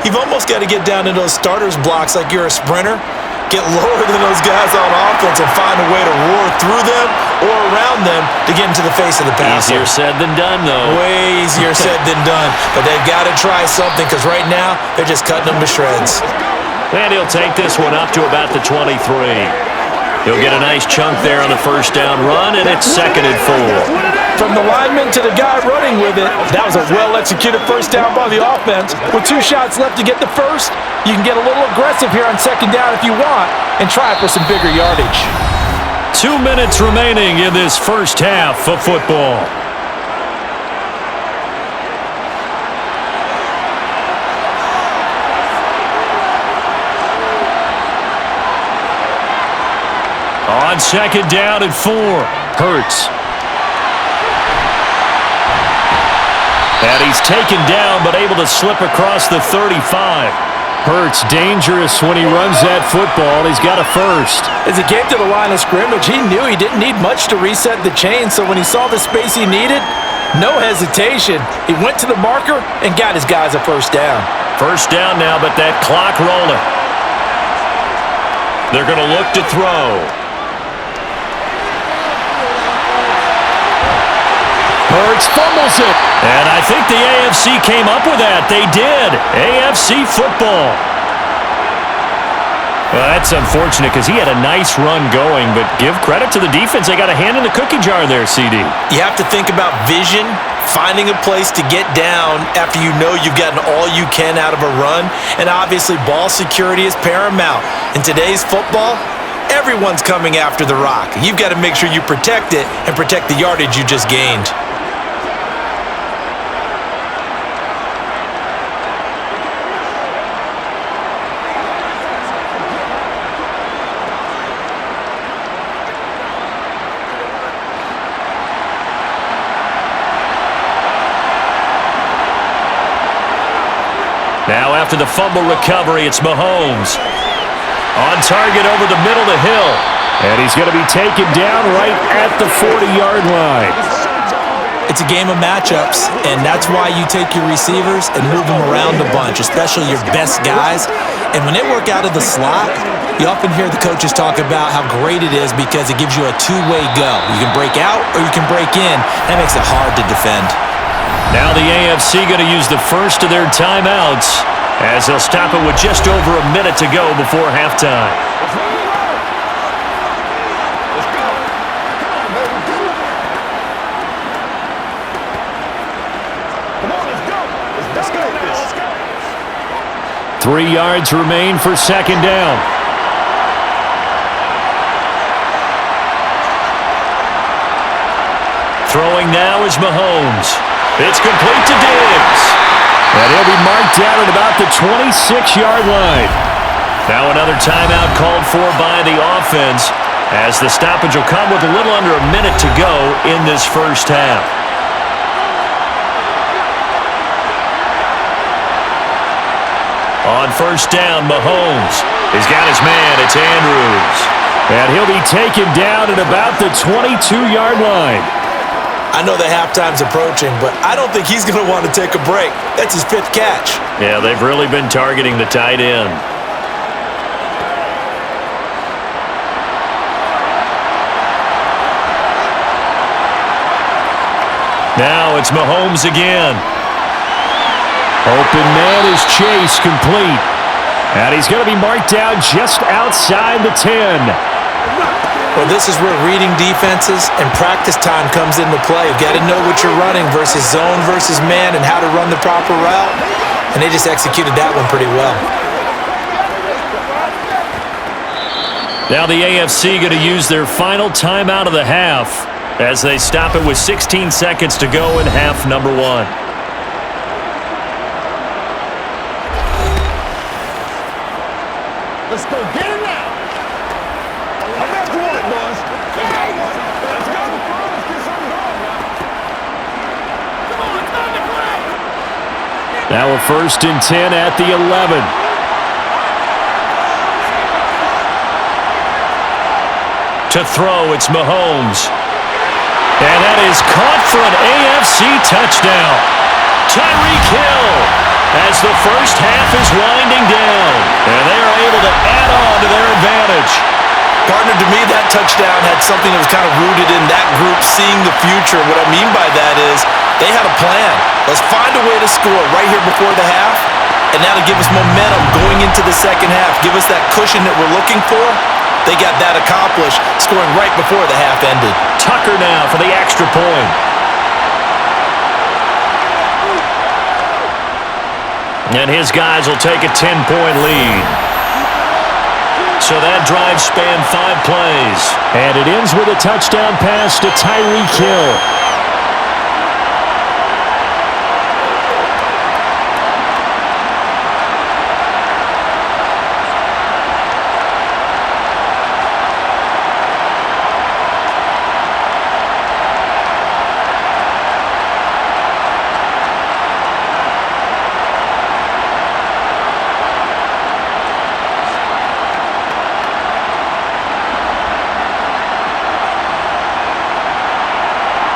you've almost got to get down to those starters blocks like you're a sprinter. Get lower than those guys on offense and find a way to roar through them or around them to get into the face of the passer. Easier said than done, though. Way easier said than done. But they've got to try something, because right now they're just cutting them to shreds. And he'll take this one up to about the 23. He'll get a nice chunk there on the 1st down run, and it's 2nd and 4. From the lineman to the guy running with it, that was a well-executed 1st down by the offense. With 2 shots left to get the 1st, you can get a little aggressive here on 2nd down if you want and try for some bigger yardage. 2 minutes remaining in this 1st half of football. On 2nd down and 4, Hurts. And he's taken down, but able to slip across the 35. Hurts dangerous when he runs that football. He's got a 1st. As he came to the line of scrimmage, he knew he didn't need much to reset the chain, so when he saw the space he needed, no hesitation. He went to the marker and got his guys a 1st down. 1st down now, but that clock rolling. They're going to look to throw. Hurts fumbles it. And I think the AFC came up with that. They did. AFC football. Well, that's unfortunate because he had a nice run going, but give credit to the defense. They got a hand in the cookie jar there, CD. You have to think about vision, finding a place to get down after you know you've gotten all you can out of a run, and obviously ball security is paramount. In today's football, everyone's coming after the rock. You've got to make sure you protect it and protect the yardage you just gained. Now after the fumble recovery, it's Mahomes. On target over the middle to Hill. And he's going to be taken down right at the 40-yard line. It's a game of matchups, and that's why you take your receivers and move them around a bunch, especially your best guys. And when they work out of the slot, you often hear the coaches talk about how great it is because it gives you a two-way go. You can break out or you can break in. That makes it hard to defend. Now the AFC going to use the first of their timeouts as they'll stop it with just over a minute to go before halftime. Let's go. 3 yards remain for second down. Throwing now is Mahomes. It's complete to Diggs. And he'll be marked down at about the 26-yard line. Now another timeout called for by the offense as the stoppage will come with a little under a minute to go in this first half. On first down, Mahomes. He's got his man. It's Andrews. And he'll be taken down at about the 22-yard line. I know the halftime's approaching, but I don't think he's going to want to take a break. That's his 5th catch. Yeah, they've really been targeting the tight end. Now it's Mahomes again. Open man is Chase, complete. And he's going to be marked down just outside the 10. Well, this is where reading defenses and practice time comes into play. You've got to know what you're running versus zone versus man and how to run the proper route. And they just executed that one pretty well. Now the AFC going to use their final timeout of the half as they stop it with 16 seconds to go in half number 1. Let's go. Get it now. I'm back to it, boys. Let's go. Let's get something going, man. Come on, it's time to play. Now a 1st and 10 at the 11. To throw, it's Mahomes. And that is caught for an AFC touchdown. Tyreek Hill as the first half is winding down. And they are able to add on to their advantage. Partner, to me, that touchdown had something that was kind of rooted in that group seeing the future. What I mean by that is they had a plan. Let's find a way to score right here before the half. And now to give us momentum going into the second half. Give us that cushion that we're looking for. They got that accomplished, scoring right before the half ended. Tucker now for the extra point. And his guys will take a 10-point lead. So that drive spanned 5 plays. And it ends with a touchdown pass to Tyreek Hill.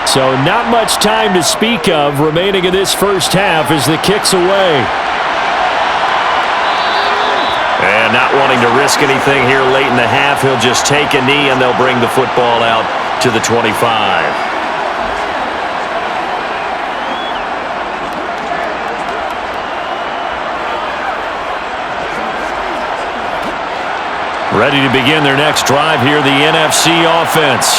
So not much time to speak of remaining in this first half as the kick's away. And not wanting to risk anything here late in the half, he'll just take a knee and they'll bring the football out to the 25. Ready to begin their next drive here, the NFC offense.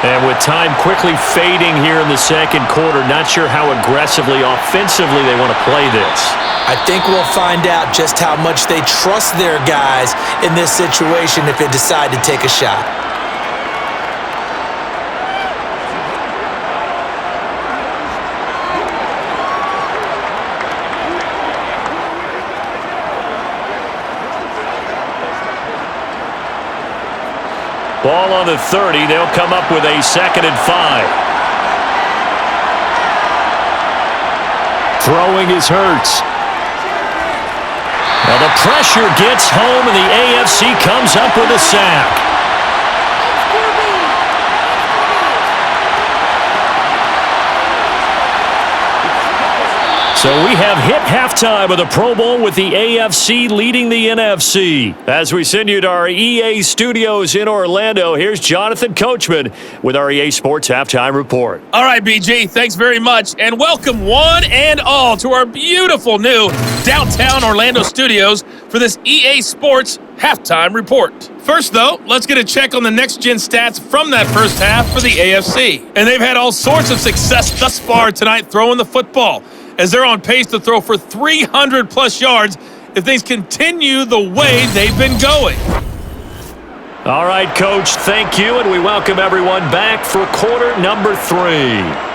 And with time quickly fading here in the second quarter, not sure how aggressively, offensively they want to play this. I think we'll find out just how much they trust their guys in this situation if they decide to take a shot. Ball on the 30. They'll come up with a 2nd and 5. Throwing is Hurts. Now the pressure gets home, and the AFC comes up with a sack. So we have hit halftime of the Pro Bowl with the AFC leading the NFC. As we send you to our EA studios in Orlando, here's Jonathan Coachman with our EA Sports Halftime Report. All right, BG, thanks very much, and welcome one and all to our beautiful new downtown Orlando studios for this EA Sports Halftime Report. First, though, let's get a check on the next-gen stats from that first half for the AFC. And they've had all sorts of success thus far tonight throwing the football, as they're on pace to throw for 300-plus yards if things continue the way they've been going. All right, Coach, thank you, and we welcome everyone back for quarter number 3.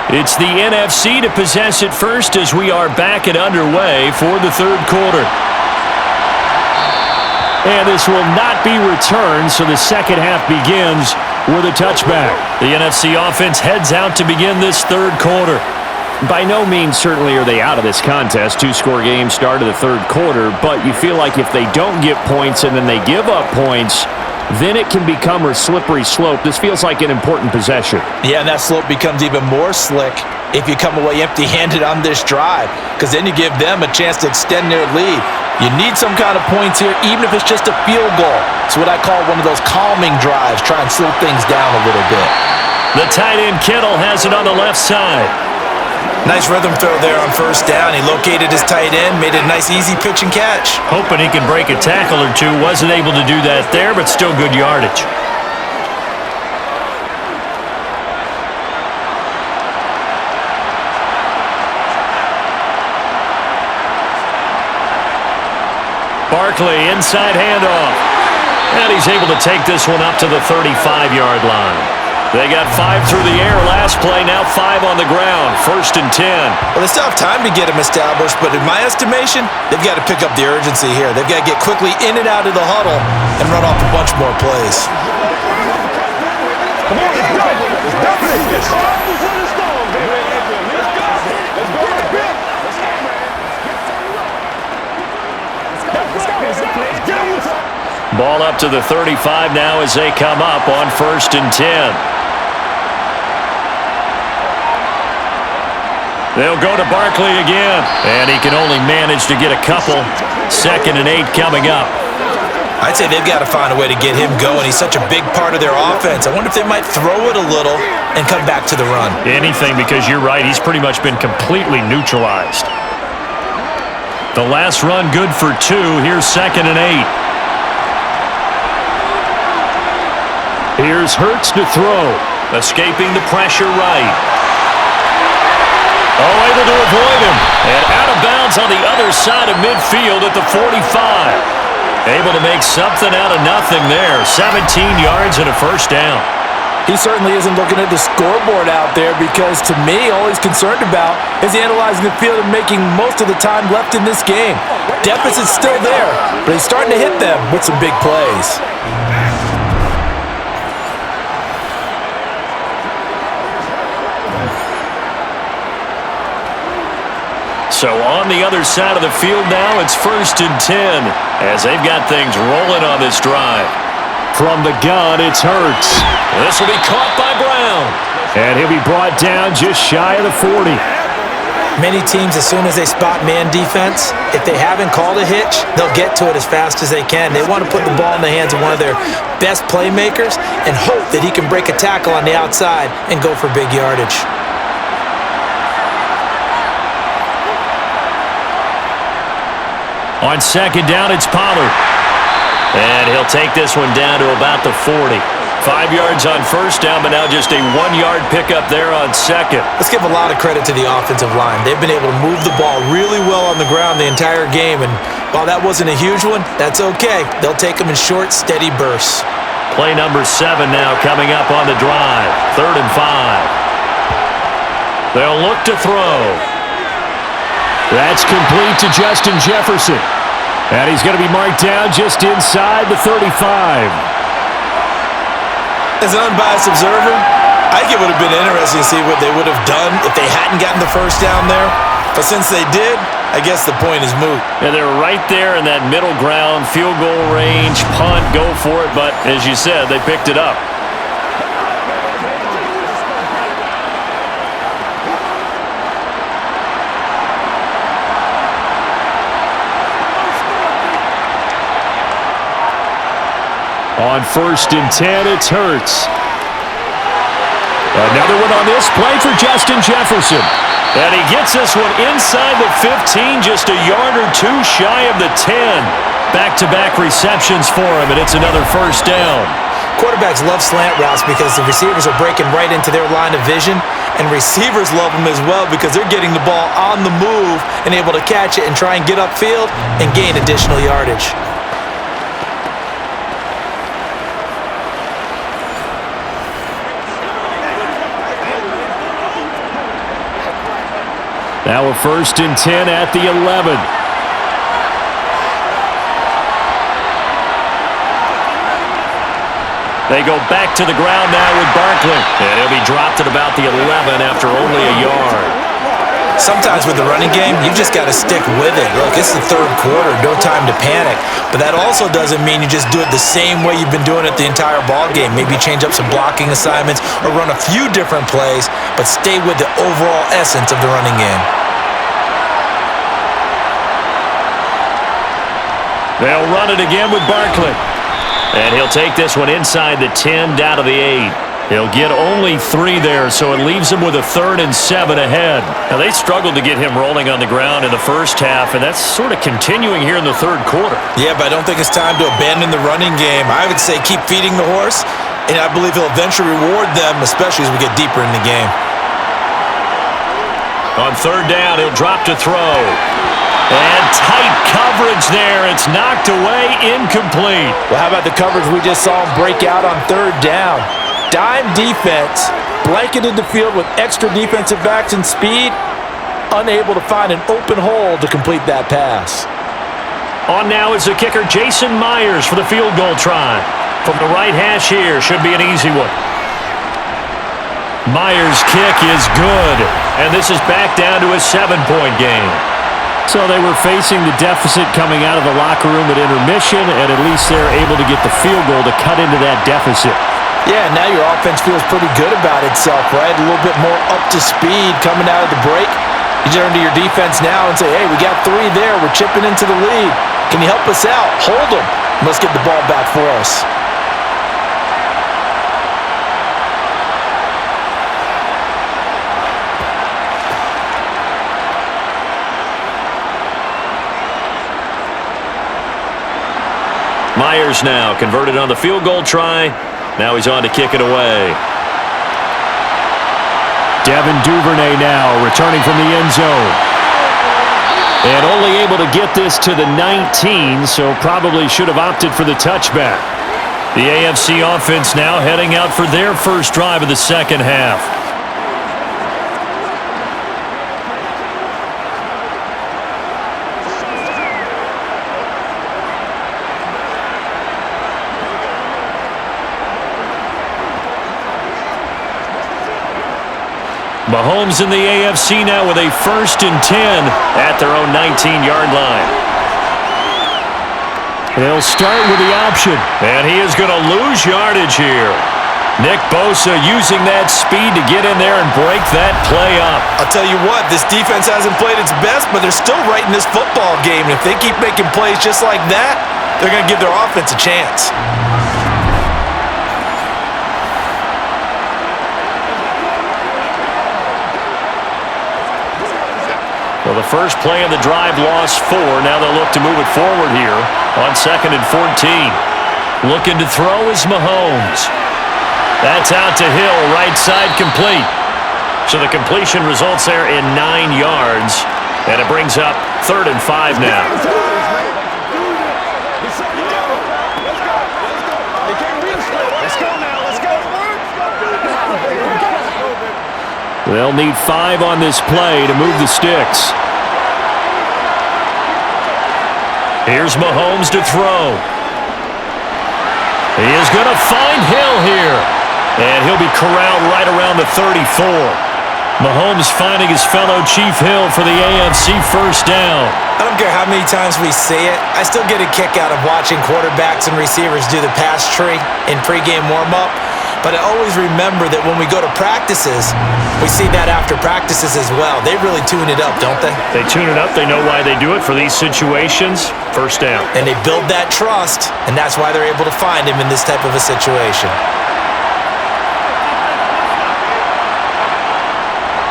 It's the NFC to possess it first as we are back and underway for the third quarter. And this will not be returned, so the second half begins with a touchback. The NFC offense heads out to begin this third quarter. By no means certainly are they out of this contest. 2-score game start of the third quarter, but you feel like if they don't get points and then they give up points, then it can become a slippery slope. This feels like an important possession. Yeah, and that slope becomes even more slick if you come away empty-handed on this drive, because then you give them a chance to extend their lead. You need some kind of points here, even if it's just a field goal. It's what I call one of those calming drives, try and slow things down a little bit. The tight end Kittle has it on the left side. Nice rhythm throw there on first down. He located his tight end, made it a nice easy pitch and catch. Hoping he could break a tackle or two. Wasn't able to do that there, but still good yardage. Barkley, inside handoff. And he's able to take this one up to the 35-yard line. They got 5 through the air last play, now 5 on the ground. 1st and 10. Well, they still have time to get him established, but in my estimation, they've got to pick up the urgency here. They've got to get quickly in and out of the huddle and run off a bunch more plays. Come on, let's go. Let's go. Let's go. Let's go. Let's go. Let's go. Let's go. Ball up to the 35 now as they come up on 1st and 10. They'll go to Barkley again, and he can only manage to get a couple. 2nd and 8 coming up. I'd say they've got to find a way to get him going. He's such a big part of their offense. I wonder if they might throw it a little and come back to the run. Anything, because you're right, he's pretty much been completely neutralized. The last run good for 2. Here's 2nd and 8. Here's Hurts to throw. Escaping the pressure right. Oh, able to avoid him. And out of bounds on the other side of midfield at the 45. Able to make something out of nothing there. 17 yards and a first down. He certainly isn't looking at the scoreboard out there, because to me, all he's concerned about is analyzing the field and making most of the time left in this game. Deficit's still there, but he's starting to hit them with some big plays. So on the other side of the field now, it's 1st and 10 as they've got things rolling on this drive. From the gun, it's Hurts. This will be caught by Brown. And he'll be brought down just shy of the 40. Many teams, as soon as they spot man defense, if they haven't called a hitch, they'll get to it as fast as they can. They want to put the ball in the hands of one of their best playmakers and hope that he can break a tackle on the outside and go for big yardage. On 2nd down, it's Pollard. And he'll take this one down to about the 40. 5 yards on 1st down, but now just a 1-yard pickup there on 2nd. Let's give a lot of credit to the offensive line. They've been able to move the ball really well on the ground the entire game, and while that wasn't a huge one, that's okay. They'll take them in short, steady bursts. Play number 7 now coming up on the drive. 3rd and 5. They'll look to throw. That's complete to Justin Jefferson. And he's going to be marked down just inside the 35. As an unbiased observer, I think it would have been interesting to see what they would have done if they hadn't gotten the 1st down there. But since they did, I guess the point is moot. And they're right there in that middle ground, field goal range, punt, go for it. But as you said, they picked it up. On 1st and 10, it's Hurts. Another one on this play for Justin Jefferson. And he gets this one inside the 15, just a yard or 2 shy of the 10. Back-to-back receptions for him, and it's another 1st down. Quarterbacks love slant routes because the receivers are breaking right into their line of vision, and receivers love them as well because they're getting the ball on the move and able to catch it and try and get upfield and gain additional yardage. Now a 1st and 10 at the 11. They go back to the ground now with Barkley. And he'll be dropped at about the 11 after only a yard. Sometimes with the running game, you just got to stick with it. Look, it's the 3rd quarter, no time to panic. But that also doesn't mean you just do it the same way you've been doing it the entire ball game. Maybe change up some blocking assignments or run a few different plays, but stay with the overall essence of the running game. They'll run it again with Barkley. And he'll take this one inside the 10 down to the 8. He'll get only 3 there, so it leaves him with a 3rd and 7 ahead. Now, they struggled to get him rolling on the ground in the 1st half, and that's sort of continuing here in the 3rd quarter. Yeah, but I don't think it's time to abandon the running game. I would say keep feeding the horse, and I believe he'll eventually reward them, especially as we get deeper in the game. On 3rd down, he'll drop to throw. And tight coverage there. It's knocked away, incomplete. Well, how about the coverage we just saw him break out on 3rd down? Dime defense, blanketed the field with extra defensive backs and speed, unable to find an open hole to complete that pass. On now is the kicker, Jason Myers, for the field goal try. From the right hash here, should be an easy one. Myers' kick is good, and this is back down to a 7-point game. So they were facing the deficit coming out of the locker room at intermission, and at least they're able to get the field goal to cut into that deficit. Yeah, now your offense feels pretty good about itself, right? A little bit more up to speed coming out of the break. You turn to your defense now and say, hey, we got 3 there. We're chipping into the lead. Can you help us out? Hold them. Let's get the ball back for us. Myers now converted on the field goal try. Now he's on to kick it away. Devin Duvernay now returning from the end zone. And only able to get this to the 19, so probably should have opted for the touchback. The AFC offense now heading out for their first drive of the 2nd half. Mahomes in the AFC now with a 1st and 10 at their own 19-yard line. They'll start with the option. And he is going to lose yardage here. Nick Bosa using that speed to get in there and break that play up. I'll tell you what, this defense hasn't played its best, but they're still right in this football game. And if they keep making plays just like that, they're going to give their offense a chance. Well, the first play of the drive lost 4. Now they'll look to move it forward here on 2nd and 14. Looking to throw is Mahomes. That's out to Hill, right side complete. So the completion results there in 9 yards. And it brings up 3rd and 5 now. They'll need 5 on this play to move the sticks. Here's Mahomes to throw. He is going to find Hill here. And he'll be corralled right around the 34. Mahomes finding his fellow Chief Hill for the AFC first down. I don't care how many times we say it, I still get a kick out of watching quarterbacks and receivers do the pass tree in pregame warm-up. But I always remember that when we go to practices, we see that after practices as well. They really tune it up, don't they? They tune it up. They know why they do it for these situations. First down. And they build that trust, and that's why they're able to find him in this type of a situation.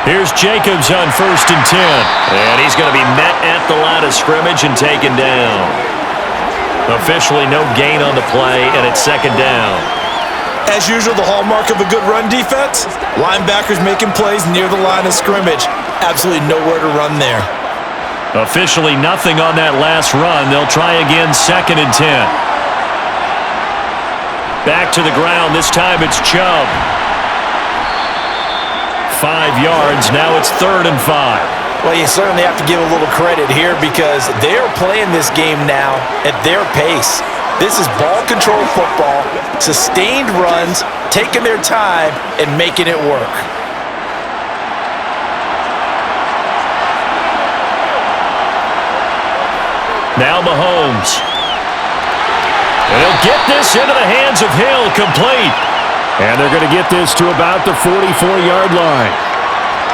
Here's Jacobs on 1st and 10. And he's going to be met at the line of scrimmage and taken down. Officially no gain on the play, and it's 2nd down. As usual, the hallmark of a good run defense, linebackers making plays near the line of scrimmage. Absolutely nowhere to run there. Officially nothing on that last run. They'll try again 2nd and 10. Back to the ground. This time it's Chubb. 5 yards. Now it's 3rd and 5. Well, you certainly have to give a little credit here because they're playing this game now at their pace. This is ball control football, sustained runs, taking their time and making it work. Now Mahomes. And he'll get this into the hands of Hill, complete. And they're going to get this to about the 44-yard line.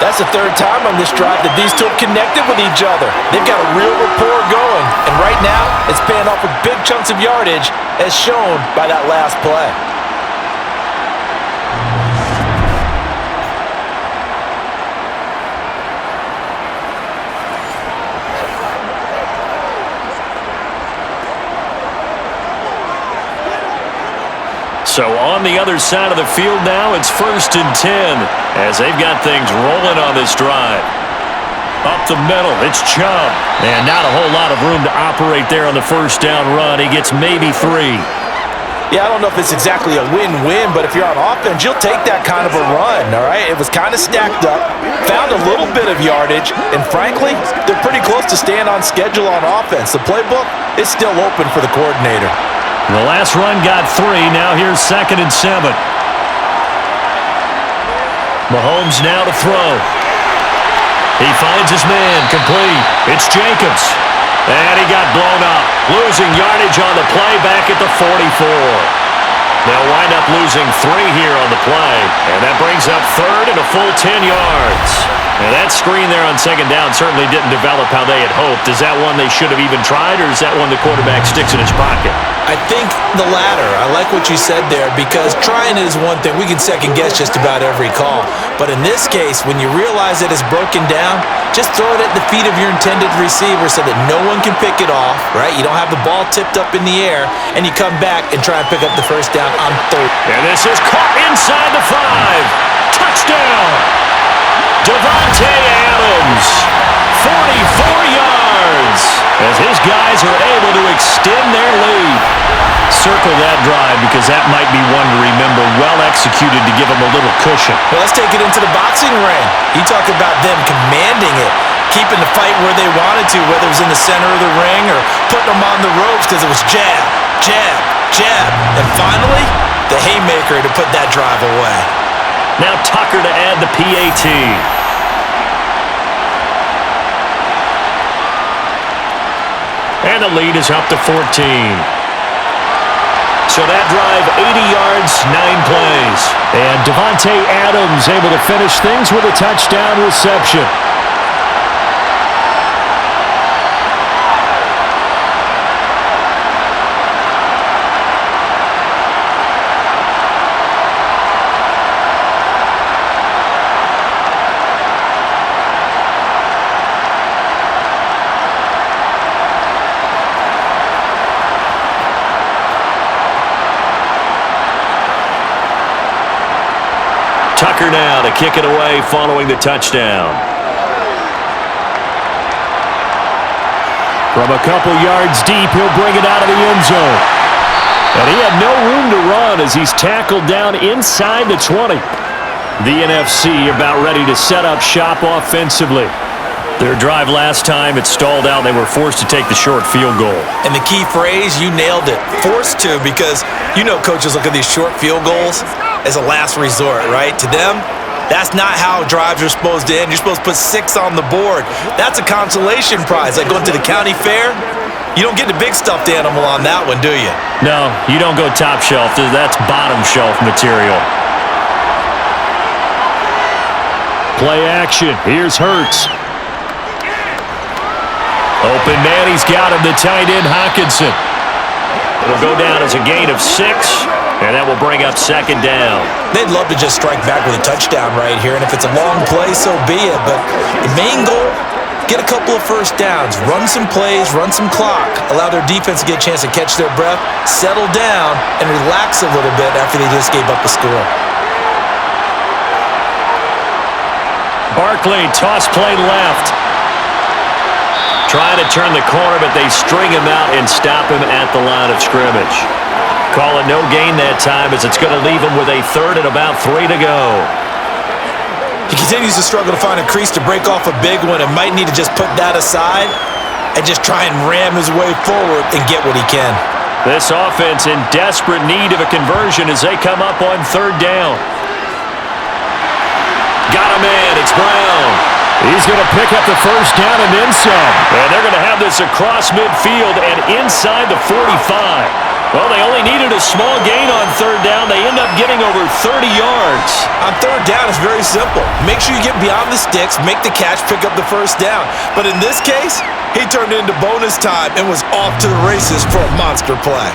That's the 3rd time on this drive that these two have connected with each other. They've got a real rapport going. And right now, it's paying off with big chunks of yardage as shown by that last play. So on the other side of the field now, it's 1st and 10 as they've got things rolling on this drive. Up the middle, it's Chubb. And not a whole lot of room to operate there on the first down run. He gets maybe 3. Yeah, I don't know if it's exactly a win-win, but if you're on offense, you'll take that kind of a run, all right? It was kind of stacked up, found a little bit of yardage, and frankly, they're pretty close to staying on schedule on offense. The playbook is still open for the coordinator. The last run got 3. Now here's 2nd and 7. Mahomes now to throw. He finds his man, complete. It's Jacobs. And he got blown up. Losing yardage on the play back at the 44. They'll wind up losing 3 here on the play. And that brings up 3rd and a full 10 yards. And that screen there on 2nd down certainly didn't develop how they had hoped. Is that one they should have even tried, or is that one the quarterback sticks in his pocket? I think the latter. I like what you said there because trying is one thing. We can second guess just about every call. But in this case, when you realize that it's broken down, just throw it at the feet of your intended receiver so that no one can pick it off, right? You don't have the ball tipped up in the air, and you come back and try and pick up the first down on 3rd. And this is caught inside the 5. Touchdown! Devontae Adams, 44 yards, as his guys are able to extend their lead. Circle that drive because that might be one to remember. Well executed to give them a little cushion. Well, let's take it into the boxing ring. You talk about them commanding it, keeping the fight where they wanted to, whether it was in the center of the ring or putting them on the ropes because it was jab, jab, jab. And finally, the haymaker to put that drive away. Now Tucker to add the PAT. And the lead is up to 14. So that drive, 80 yards, 9 plays. And Devontae Adams able to finish things with a touchdown reception. Tucker now to kick it away following the touchdown. From a couple yards deep, he'll bring it out of the end zone. And he had no room to run as he's tackled down inside the 20. The NFC about ready to set up shop offensively. Their drive last time, it stalled out. They were forced to take the short field goal. And the key phrase, you nailed it. Forced to, because you know coaches look at these short field goals as a last resort, right? To them, that's not how drives are supposed to end. You're supposed to put 6 on the board. That's a consolation prize. Like going to the county fair, you don't get the big stuffed animal on that one, do you? No, you don't go top shelf. That's bottom shelf material. Play action. Here's Hurts. Open man, he's got him, the tight end, Hockenson. It'll go down as a gain of 6. And that will bring up second down. They'd love to just strike back with a touchdown right here, and if it's a long play, so be it. But the main goal, get a couple of first downs, run some plays, run some clock, allow their defense to get a chance to catch their breath, settle down, and relax a little bit after they just gave up the score. Barkley, toss play left. Trying to turn the corner, but they string him out and stop him at the line of scrimmage. Call it no gain that time as it's going to leave him with a 3rd and about 3 to go. He continues to struggle to find a crease to break off a big one and might need to just put that aside and just try and ram his way forward and get what he can. This offense in desperate need of a conversion as they come up on 3rd down. Got a man, it's Brown. He's going to pick up the first down and then some. And they're going to have this across midfield and inside the 45. Well, they only needed a small gain on 3rd down. They end up getting over 30 yards. On 3rd down, it's very simple. Make sure you get beyond the sticks, make the catch, pick up the first down. But in this case, he turned into bonus time and was off to the races for a monster play.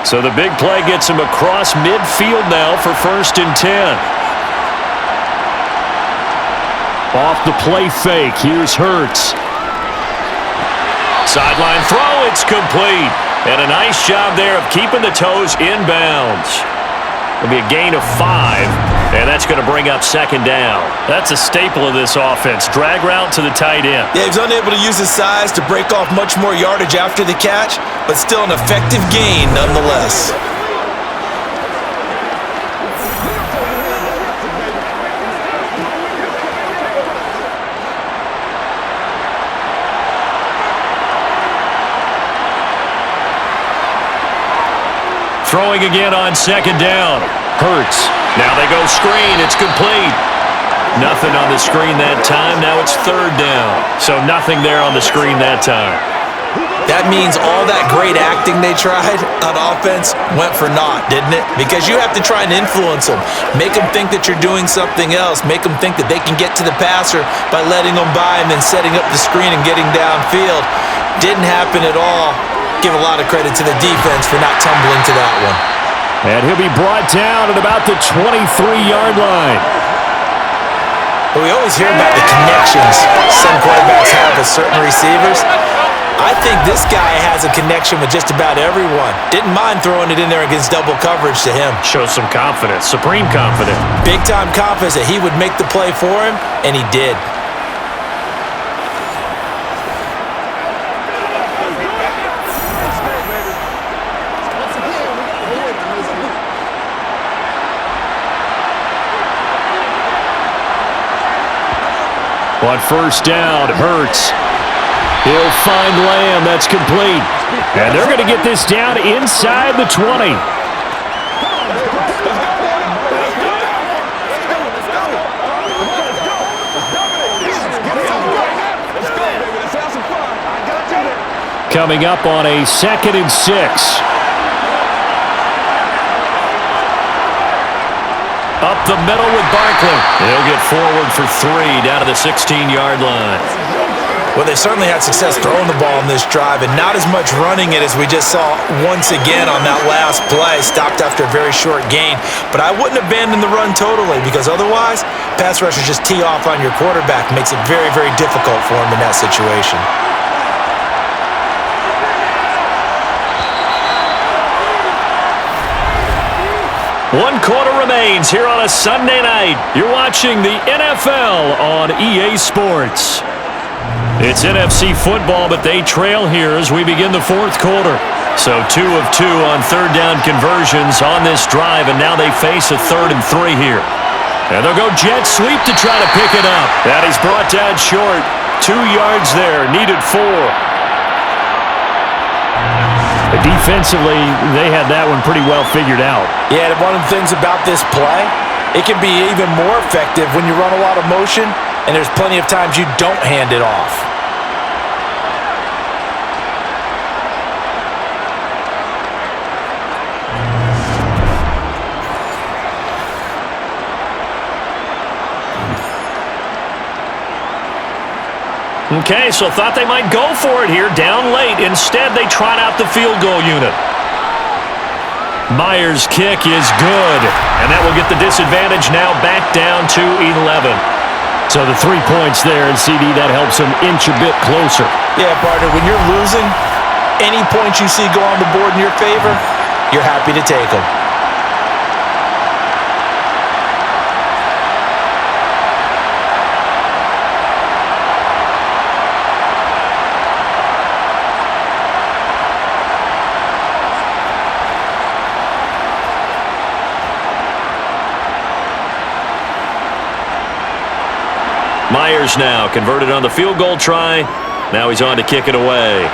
So the big play gets him across midfield now for 1st and 10. Off the play fake, here's Hurts. Sideline throw, it's complete. And a nice job there of keeping the toes inbounds. It'll be a gain of 5, and that's going to bring up 2nd down. That's a staple of this offense. Drag route to the tight end. Yeah, he was unable to use his size to break off much more yardage after the catch, but still an effective gain nonetheless. Throwing again on 2nd down. Hurts. Now they go screen. It's complete. Nothing on the screen that time. Now it's 3rd down. So nothing there on the screen that time. That means all that great acting they tried on offense went for naught, didn't it? Because you have to try and influence them. Make them think that you're doing something else. Make them think that they can get to the passer by letting them by and then setting up the screen and getting downfield. Didn't happen at all. Give a lot of credit to the defense for not tumbling to that one. And he'll be brought down at about the 23-yard line. But we always hear about the connections some quarterbacks have with certain receivers. I think this guy has a connection with just about everyone. Didn't mind throwing it in there against double coverage to him. Shows some confidence, supreme confidence. Big-time confidence that he would make the play for him, and he did. On 1st down, Hurts. He'll find Lamb. That's complete. And they're going to get this down inside the 20. Coming up on a 2nd and 6. Up the middle with Barkley. He'll get forward for 3 down to the 16-yard line. Well, they certainly had success throwing the ball in this drive and not as much running it as we just saw once again on that last play. Stopped after a very short gain. But I wouldn't abandon the run totally because otherwise, pass rushers just tee off on your quarterback. Makes it very, very difficult for him in that situation. One quarter remains here on a Sunday night. You're watching the NFL on EA Sports. It's NFC football, but they trail here as we begin the 4th quarter. So 2 of 2 on 3rd down conversions on this drive, and now they face a 3rd and 3 here. And they'll go jet sweep to try to pick it up. That is brought down short. 2 yards there, needed 4. Defensively, they had that one pretty well figured out. Yeah, and one of the things about this play, it can be even more effective when you run a lot of motion, and there's plenty of times you don't hand it off. Okay, so thought they might go for it here, down late. Instead, they trot out the field goal unit. Myers' kick is good, and that will get the disadvantage now back down to 11. So the 3 points there, and CD, that helps them inch a bit closer. Yeah, partner, when you're losing, any points you see go on the board in your favor, you're happy to take them. Myers now converted on the field goal try. Now he's on to kick it away.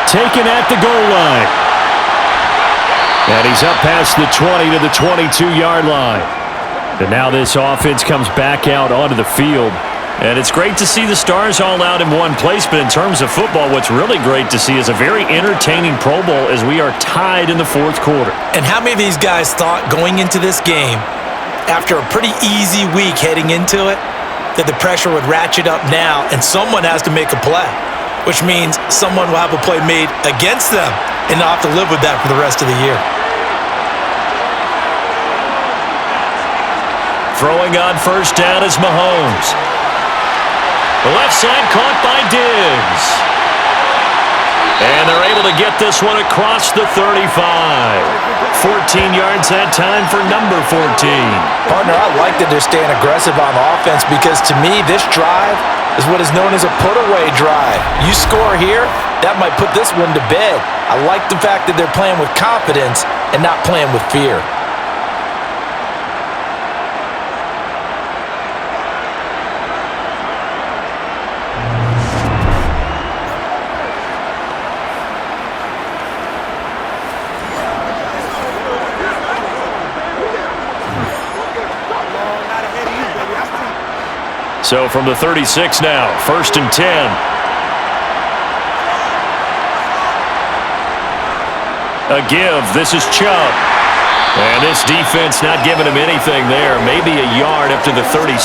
Taken at the goal line. And he's up past the 20 to the 22-yard line. And now this offense comes back out onto the field. And it's great to see the stars all out in one place, but in terms of football, what's really great to see is a very entertaining Pro Bowl as we are tied in the 4th quarter. And how many of these guys thought going into this game, after a pretty easy week heading into it, that the pressure would ratchet up now and someone has to make a play, which means someone will have a play made against them and not have to live with that for the rest of the year. Throwing on 1st down is Mahomes. The left side caught by Diggs. And they're able to get this one across the 35. 14 yards that time for number 14. Partner, I like that they're staying aggressive on offense because to me, this drive is what is known as a put-away drive. You score here, that might put this one to bed. I like the fact that they're playing with confidence and not playing with fear. So from the 36 now, 1st and 10. A give. This is Chubb. And this defense not giving him anything there. Maybe a yard up to the 36.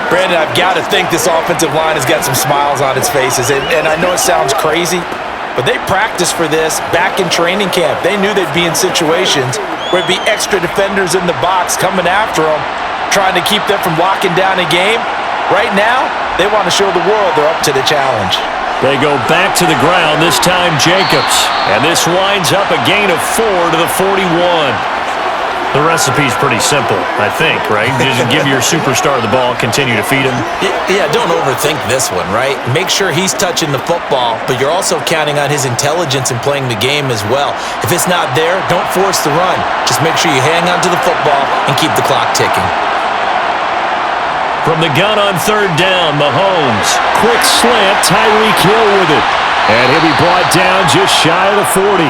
Brandon, I've got to think this offensive line has got some smiles on its faces. And I know it sounds crazy, but they practiced for this back in training camp. They knew they'd be in situations where it'd be extra defenders in the box coming after them, trying to keep them from locking down a game. Right now, they want to show the world they're up to the challenge. They go back to the ground, this time Jacobs. And this winds up a gain of 4 to the 41. The recipe's pretty simple, I think, right? Just give your superstar the ball, continue to feed him. Yeah, don't overthink this one, right? Make sure he's touching the football, but you're also counting on his intelligence in playing the game as well. If it's not there, don't force the run. Just make sure you hang on to the football and keep the clock ticking. From the gun on 3rd down, Mahomes. Quick slant, Tyreek Hill with it. And he'll be brought down just shy of the 40.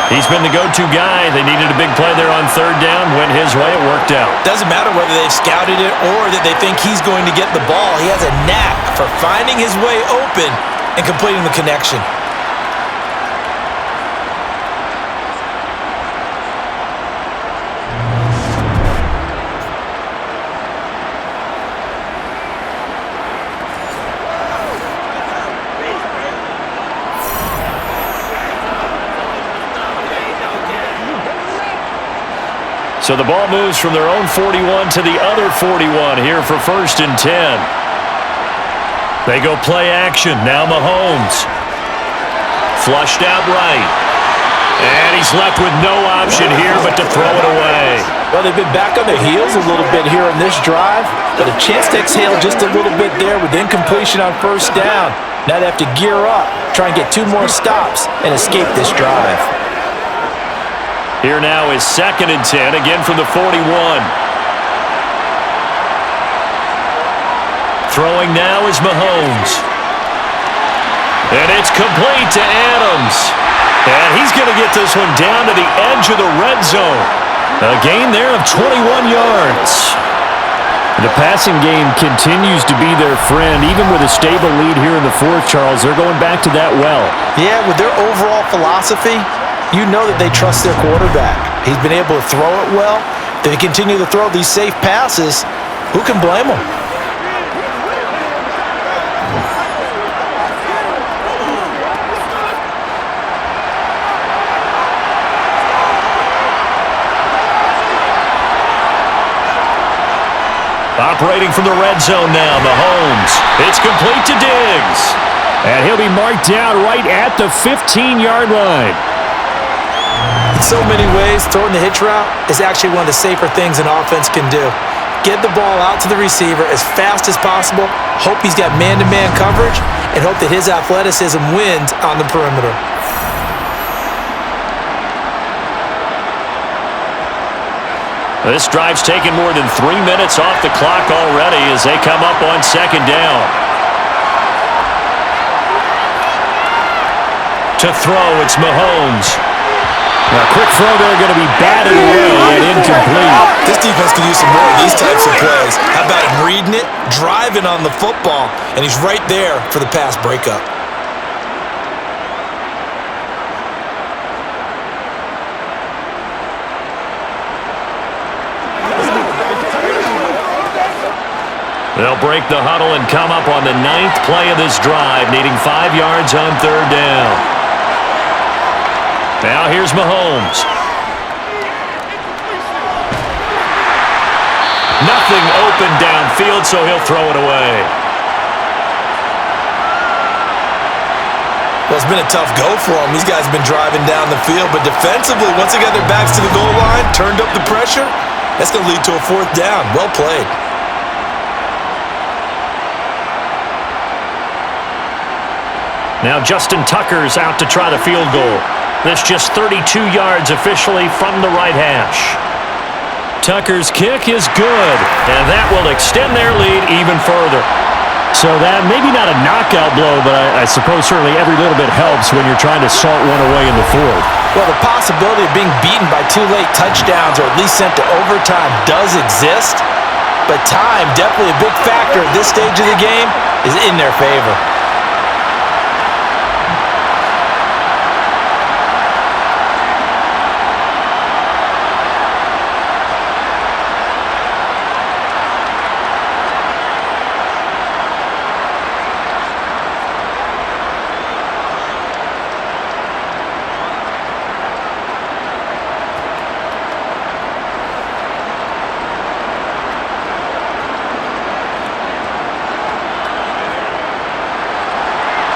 He's been the go-to guy. They needed a big play there on third down. Went his way. It worked out. Doesn't matter whether they've scouted it or that they think he's going to get the ball. He has a knack for finding his way open and completing the connection. So the ball moves from their own 41 to the other 41 here for 1st and 10. They go play action. Now Mahomes. Flushed out right. And he's left with no option here but to throw it away. Well, they've been back on their heels a little bit here on this drive, but a chance to exhale just a little bit there with incompletion on 1st down. Now they have to gear up, try and get 2 more stops, and escape this drive. Here now is 2nd and 10, again from the 41. Throwing now is Mahomes. And it's complete to Adams. And he's going to get this one down to the edge of the red zone. A gain there of 21 yards. The passing game continues to be their friend. Even with a stable lead here in the 4th, Charles, they're going back to that well. Yeah, with their overall philosophy, you know that they trust their quarterback. He's been able to throw it well. They continue to throw these safe passes. Who can blame them? Operating from the red zone now, Mahomes. It's complete to Diggs. And he'll be marked down right at the 15-yard line. In so many ways, throwing the hitch route is actually one of the safer things an offense can do. Get the ball out to the receiver as fast as possible, hope he's got man-to-man coverage, and hope that his athleticism wins on the perimeter. This drive's taken more than 3 minutes off the clock already as they come up on 2nd down. To throw, it's Mahomes. Now, quick throw there, going to be batted away and incomplete. This defense can use some more of these types of plays. How about him reading it, driving on the football, and he's right there for the pass breakup. They'll break the huddle and come up on the 9th play of this drive, needing 5 yards on 3rd down. Now here's Mahomes. Nothing open downfield, so he'll throw it away. Well, it's been a tough go for them. These guys have been driving down the field, but defensively, once they got their backs to the goal line, turned up the pressure, that's going to lead to a 4th down. Well played. Now Justin Tucker's out to try the field goal. This just 32 yards officially from the right hash. Tucker's kick is good, and that will extend their lead even further. So that maybe not a knockout blow, but I suppose certainly every little bit helps when you're trying to salt one away in the 4th. Well, the possibility of being beaten by 2 late touchdowns or at least sent to overtime does exist, but time, definitely a big factor at this stage of the game, is in their favor.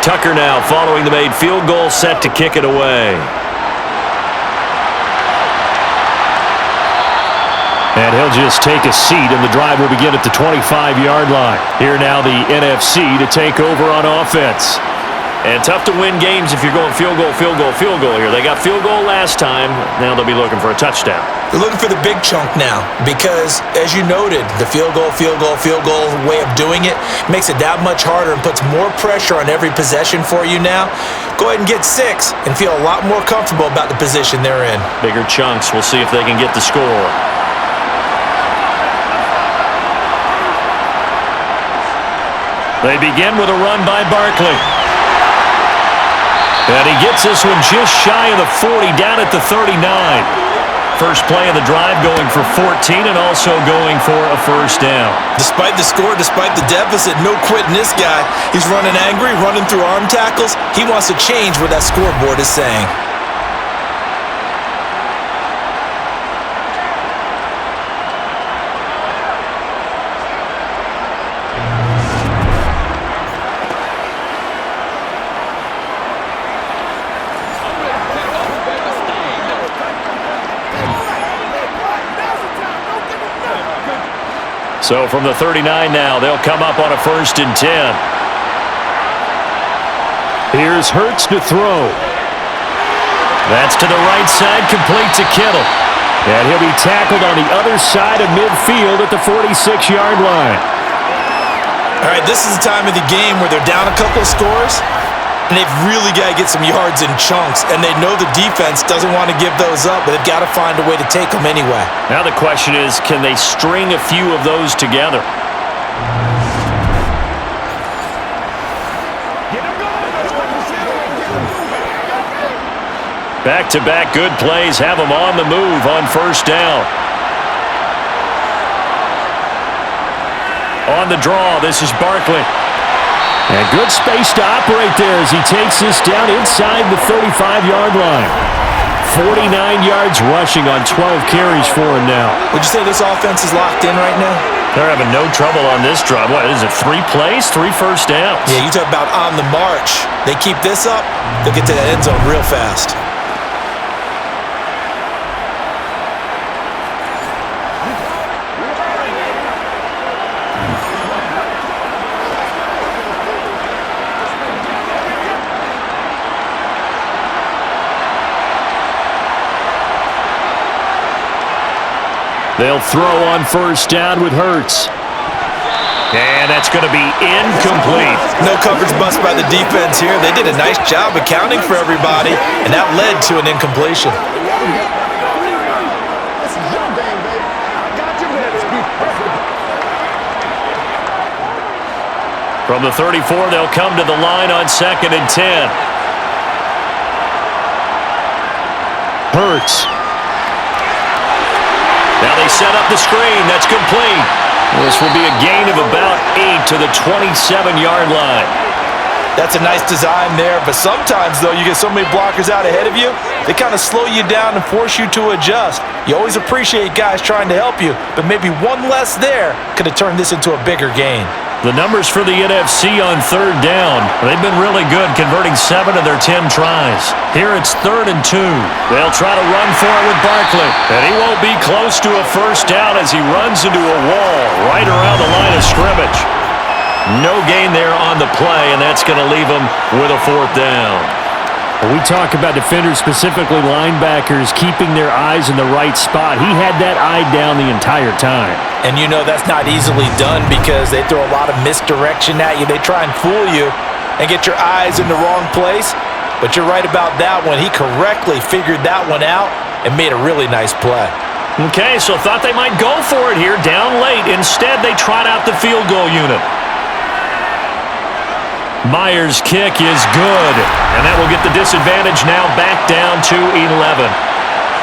Tucker now following the made field goal, set to kick it away. And he'll just take a seat, and the drive will begin at the 25-yard line. Here now the NFC to take over on offense. And tough to win games if you're going field goal, field goal, field goal here. They got field goal last time. Now they'll be looking for a touchdown. They're looking for the big chunk now because, as you noted, the field goal way of doing it makes it that much harder and puts more pressure on every possession for you now. Go ahead and get 6 and feel a lot more comfortable about the position they're in. Bigger chunks. We'll see if they can get the score. They begin with a run by Barkley. And he gets this one just shy of the 40, down at the 39. First play of the drive going for 14 and also going for a first down. Despite the score, despite the deficit, no quitting this guy. He's running angry, running through arm tackles. He wants to change what that scoreboard is saying. So from the 39 now, they'll come up on a 1st and 10. Here's Hurts to throw. That's to the right side, complete to Kittle. And he'll be tackled on the other side of midfield at the 46-yard line. All right, this is the time of the game where they're down a couple of scores, and they've really got to get some yards in chunks, and they know the defense doesn't want to give those up, but they've got to find a way to take them anyway. Now the question is, can they string a few of those together? Back-to-back good plays have them on the move on 1st down. On the draw, this is Barkley. And good space to operate there as he takes this down inside the 35-yard line. 49 yards rushing on 12 carries for him now. Would you say this offense is locked in right now? They're having no trouble on this drive. What is it, 3 plays, 3 first downs? Yeah, you talk about on the march. They keep this up, they'll get to that end zone real fast. They'll throw on 1st down with Hurts. And that's going to be incomplete. No coverage bust by the defense here. They did a nice job accounting for everybody, and that led to an incompletion. This is your game, baby. I got your man. From the 34, they'll come to the line on 2nd and 10. Hurts. Now they set up the screen. That's complete. This will be a gain of about 8 to the 27-yard line. That's a nice design there, but sometimes, though, you get so many blockers out ahead of you, they kind of slow you down and force you to adjust. You always appreciate guys trying to help you, but maybe one less there could have turned this into a bigger gain. The numbers for the NFC on 3rd down. They've been really good, converting 7 of their 10 tries. Here it's 3rd and 2. They'll try to run for it with Barkley. And he won't be close to a first down as he runs into a wall right around the line of scrimmage. No gain there on the play, and that's going to leave him with a 4th down. We talk about defenders, specifically linebackers, keeping their eyes in the right spot. He had that eye down the entire time. And you know that's not easily done because they throw a lot of misdirection at you. They try and fool you and get your eyes in the wrong place. But you're right about that one. He correctly figured that one out and made a really nice play. Okay, so thought they might go for it here, down late. Instead, they trot out the field goal unit. Myers' kick is good, and that will get the disadvantage now back down to 11.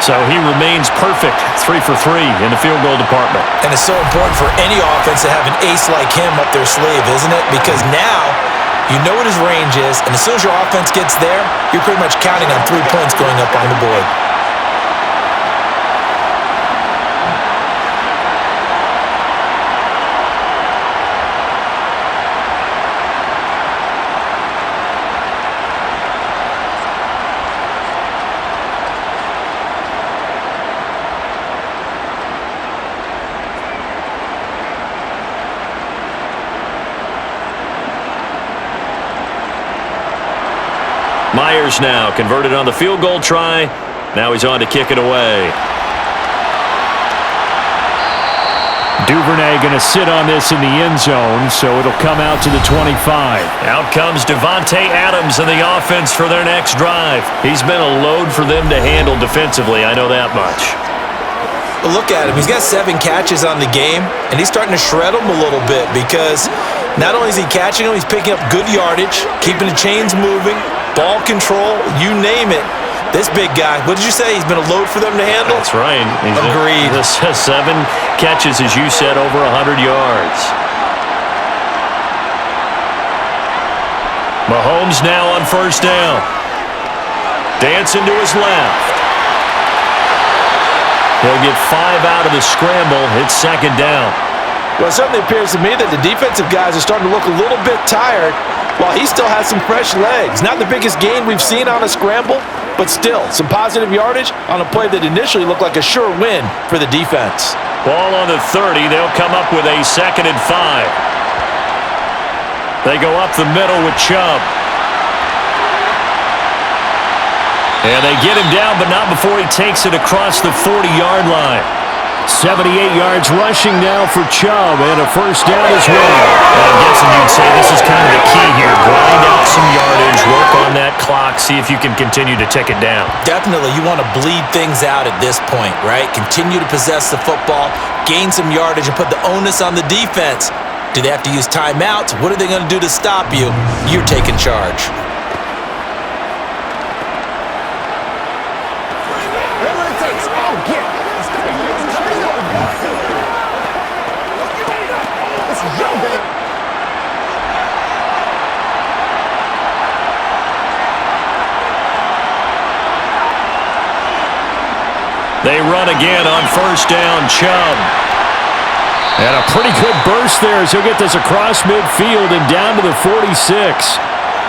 So he remains perfect, 3 for 3 in the field goal department. And it's so important for any offense to have an ace like him up their sleeve, isn't it? Because now you know what his range is, and as soon as your offense gets there, you're pretty much counting on 3 points going up on the board. Myers now converted on the field goal try. Now he's on to kick it away. Duvernay going to sit on this in the end zone, so it'll come out to the 25. Out comes Devontae Adams in the offense for their next drive. He's been a load for them to handle defensively, I know that much. But look at him. He's got 7 catches on the game, and he's starting to shred them a little bit because not only is he catching them, he's picking up good yardage, keeping the chains moving, ball control, you name it. This big guy, what did you say? He's been a load for them to handle? That's right. Agreed. This has 7 catches, as you said, over 100 yards. Mahomes now on first down. Dancing to his left. He'll get 5 out of the scramble. It's second down. Well, it certainly appears to me that the defensive guys are starting to look a little bit tired while he still has some fresh legs. Not the biggest gain we've seen on a scramble, but still some positive yardage on a play that initially looked like a sure win for the defense. Ball on the 30. They'll come up with a 2nd and 5. They go up the middle with Chubb. And they get him down, but not before he takes it across the 40-yard line. 78 yards rushing now for Chubb, and a first down as well. And I'm guessing you'd say this is kind of the key here. Grind out some yardage, work on that clock, see if you can continue to tick it down. Definitely, you want to bleed things out at this point, right? Continue to possess the football, gain some yardage, and put the onus on the defense. Do they have to use timeouts? What are they going to do to stop you? You're taking charge. They run again on first down, Chubb. And a pretty good burst there as he'll get this across midfield and down to the 46.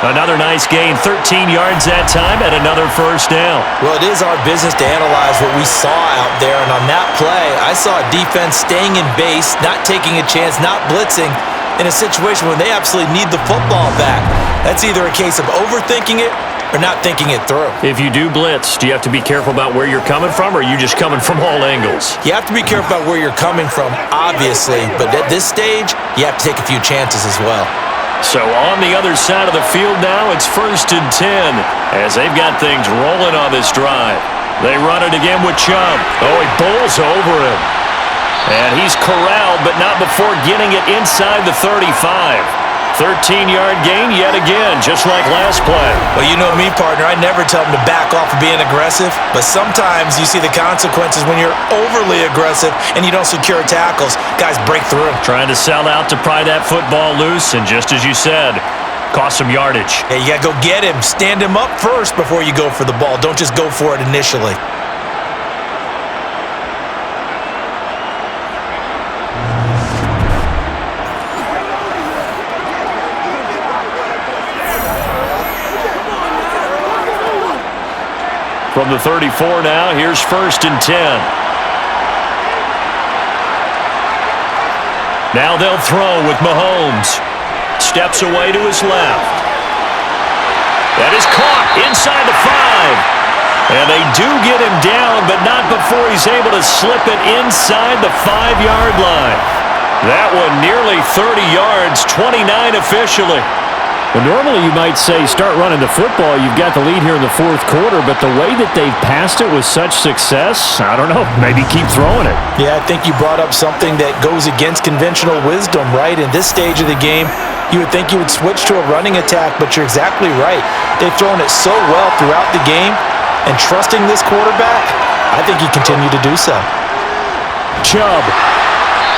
Another nice gain, 13 yards that time, and another first down. Well, it is our business to analyze what we saw out there, and on that play, I saw a defense staying in base, not taking a chance, not blitzing, in a situation when they absolutely need the football back. That's either a case of overthinking it or not thinking it through. If you do blitz, do you have to be careful about where you're coming from, or are you just coming from all angles? You have to be careful about where you're coming from, obviously, but at this stage, you have to take a few chances as well. So on the other side of the field now, it's 1st and 10, as they've got things rolling on this drive. They run it again with Chubb. Oh, he bowls over him. And he's corralled, but not before getting it inside the 35. 13-yard gain yet again, just like last play. Well, you know me, partner. I never tell them to back off of being aggressive, but sometimes you see the consequences when you're overly aggressive and you don't secure tackles. Guys break through. Trying to sell out to pry that football loose, and just as you said, cost some yardage. Yeah, you got to go get him. Stand him up first before you go for the ball. Don't just go for it initially. From the 34 now, here's 1st and 10. Now they'll throw with Mahomes. Steps away to his left. That is caught inside the 5. And they do get him down, but not before he's able to slip it inside the 5-yard line. That one nearly 30 yards, 29 officially. Well, normally you might say start running the football. You've got the lead here in the 4th quarter, but the way that they've passed it with such success, I don't know, maybe keep throwing it. Yeah, I think you brought up something that goes against conventional wisdom, right? In this stage of the game, you would think you would switch to a running attack, but you're exactly right. They've thrown it so well throughout the game, and trusting this quarterback, I think you continue to do so. Chubb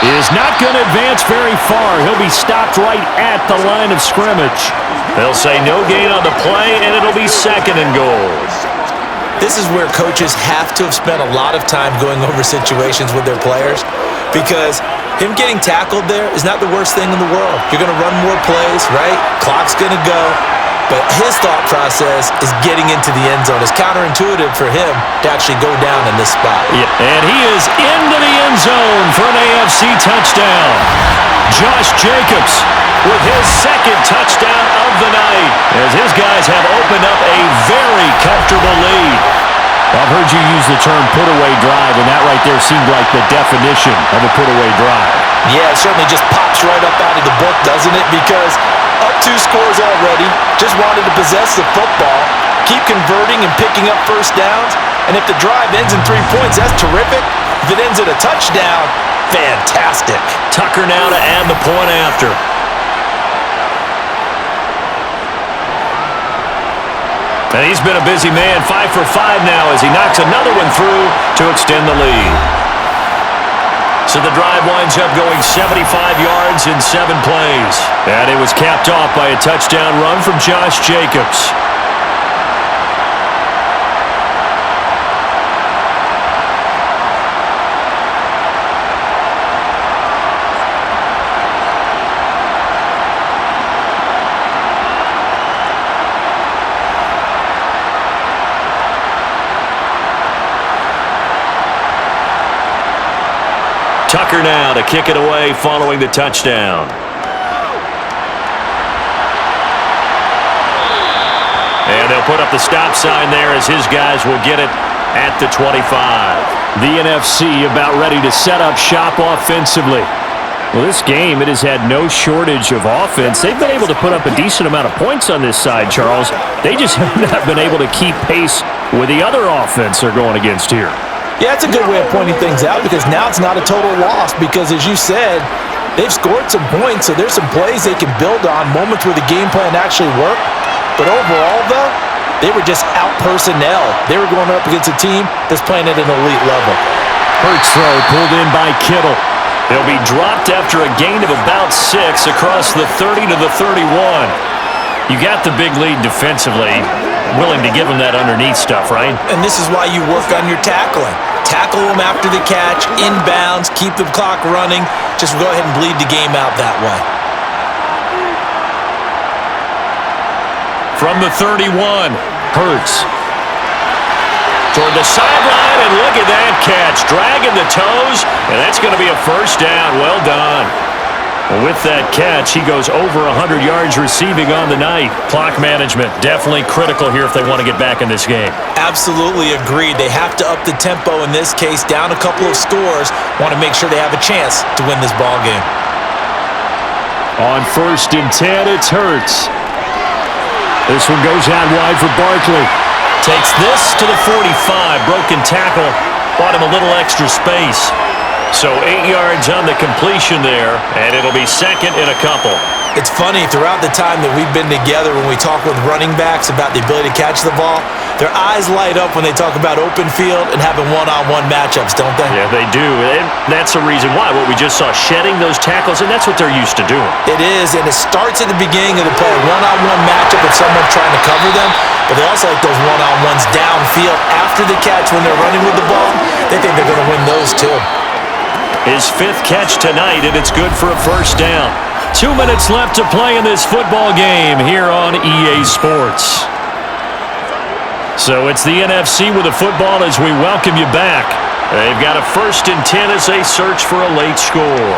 is not going to advance very far. He'll be stopped right at the line of scrimmage. They'll say no gain on the play, and it'll be 2nd and goal. This is where coaches have to have spent a lot of time going over situations with their players, because him getting tackled there is not the worst thing in the world. You're going to run more plays, right? Clock's going to go. But his thought process is getting into the end zone. It's counterintuitive for him to actually go down in this spot. Yeah. And he is into the end zone for an AFC touchdown. Josh Jacobs with his 2nd touchdown of the night, as his guys have opened up a comfortable lead. I've heard you use the term put-away drive, and that right there seemed like the definition of a put-away drive. Yeah, it certainly just pops right up out of the book, doesn't it? Because up 2 scores already, just wanted to possess the football, keep converting and picking up first downs, and if the drive ends in 3 points, that's terrific. If it ends in a touchdown, fantastic. Tucker now to add the point after. And he's been a busy man, 5 for 5 now as he knocks another one through to extend the lead. So the drive winds up going 75 yards in 7 plays. And it was capped off by a touchdown run from Josh Jacobs. Tucker now to kick it away following the touchdown. And they'll put up the stop sign there as his guys will get it at the 25. The NFC about ready to set up shop offensively. Well, this game, it has had no shortage of offense. They've been able to put up a decent amount of points on this side, Charles. They just have not been able to keep pace with the other offense they're going against here. Yeah, it's a good way of pointing things out because now it's not a total loss because, as you said, they've scored some points, so there's some plays they can build on, moments where the game plan actually worked. But overall, though, they were just out-personnel. They were going up against a team that's playing at an elite level. Hurts throw pulled in by Kittle. They'll be dropped after a gain of about 6 across the 30 to the 31. You got the big lead defensively. Willing to give them that underneath stuff, right? And this is why you work on your tackling. Tackle them after the catch, inbounds, keep the clock running. Just go ahead and bleed the game out that way. From the 31, Hurts. Toward the sideline, and look at that catch. Dragging the toes, and that's going to be a first down. Well done. Well, with that catch, he goes over 100 yards receiving on the night. Clock management definitely critical here if they want to get back in this game. Absolutely agreed. They have to up the tempo in this case, down a couple of scores. Want to make sure they have a chance to win this ball game. On 1st and 10, it's Hurts. This one goes out wide for Barkley. Takes this to the 45. Broken tackle. Bought him a little extra space. So 8 yards on the completion there, and it'll be second and a couple. It's funny, throughout the time that we've been together, when we talk with running backs about the ability to catch the ball, their eyes light up when they talk about open field and having one-on-one matchups, don't they? Yeah, they do. And that's the reason why. What we just saw, shedding those tackles, and that's what they're used to doing. It is, and it starts at the beginning of the play. One-on-one matchup with someone trying to cover them, but they also like those one-on-ones downfield after the catch when they're running with the ball. They think they're going to win those too. His 5th catch tonight, and it's good for a first down. 2 minutes left to play in this football game here on EA Sports. So it's the NFC with the football as we welcome you back. They've got a 1st and 10 as they search for a late score.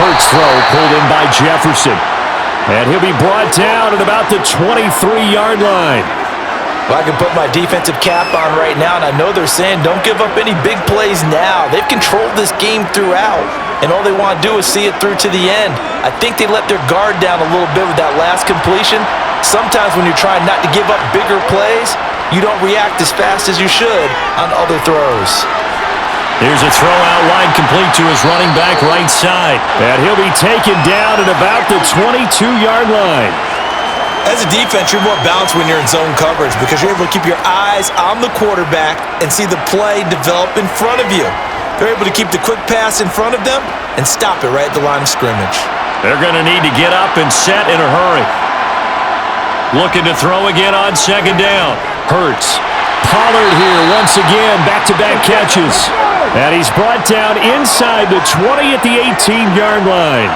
Hurts throw pulled in by Jefferson. And he'll be brought down at about the 23-yard line. Well, I can put my defensive cap on right now, and I know they're saying don't give up any big plays now. They've controlled this game throughout, and all they want to do is see it through to the end. I think they let their guard down a little bit with that last completion. Sometimes when you're trying not to give up bigger plays, you don't react as fast as you should on other throws. Here's a throw out wide complete to his running back right side. And he'll be taken down at about the 22-yard line. As a defense, you're more balanced when you're in zone coverage because you're able to keep your eyes on the quarterback and see the play develop in front of you. They're able to keep the quick pass in front of them and stop it right at the line of scrimmage. They're going to need to get up and set in a hurry. Looking to throw again on 2nd down. Hurts. Pollard here once again, back-to-back catches. And he's brought down inside the 20 at the 18-yard line.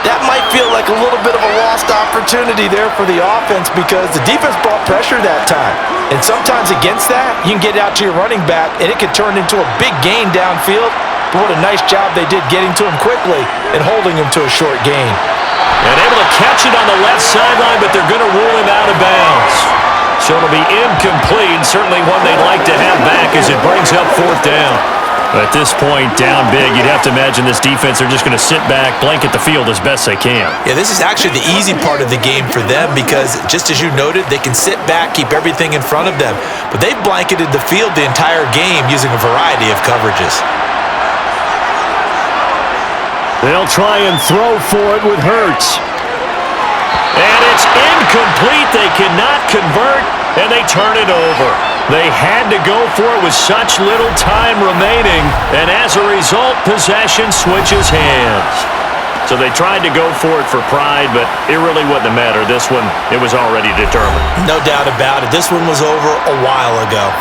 That might feel like a little bit of a lost opportunity there for the offense because the defense brought pressure that time. And sometimes against that, you can get out to your running back, and it can turn into a big gain downfield. But what a nice job they did getting to him quickly and holding him to a short gain. And able to catch it on the left sideline, but they're going to rule him out of bounds. So it'll be incomplete, certainly one they'd like to have back as it brings up fourth down. At this point, down big, you'd have to imagine this defense are just going to sit back, blanket the field as best they can. Yeah, this is actually the easy part of the game for them because, just as you noted, they can sit back, keep everything in front of them. But they've blanketed the field the entire game using a variety of coverages. They'll try and throw for it with Hurts. And it's incomplete. They cannot convert, and they turn it over. They had to go for it with such little time remaining, and as a result, possession switches hands. So they tried to go for it for pride, but it really wouldn't have mattered. This one, it was already determined. No doubt about it. This one was over a while ago.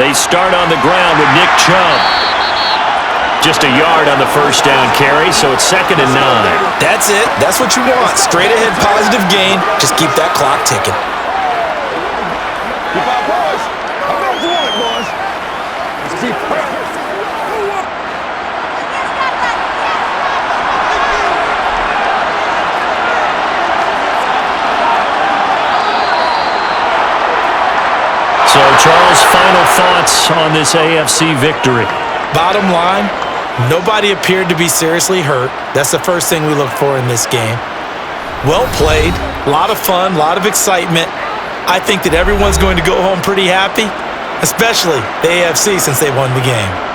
They start on the ground with Nick Chubb. Just a yard on the first down carry, so it's 2nd and 9. That's it. That's what you want. Straight ahead positive gain. Just keep that clock ticking. Keep our boys. I'm not doing it, boys. Let's keep pressing. So, Charles, final thoughts on this AFC victory? Bottom line, nobody appeared to be seriously hurt. That's the first thing we look for in this game. Well played, a lot of fun, a lot of excitement. I think that everyone's going to go home pretty happy, especially the AFC since they won the game.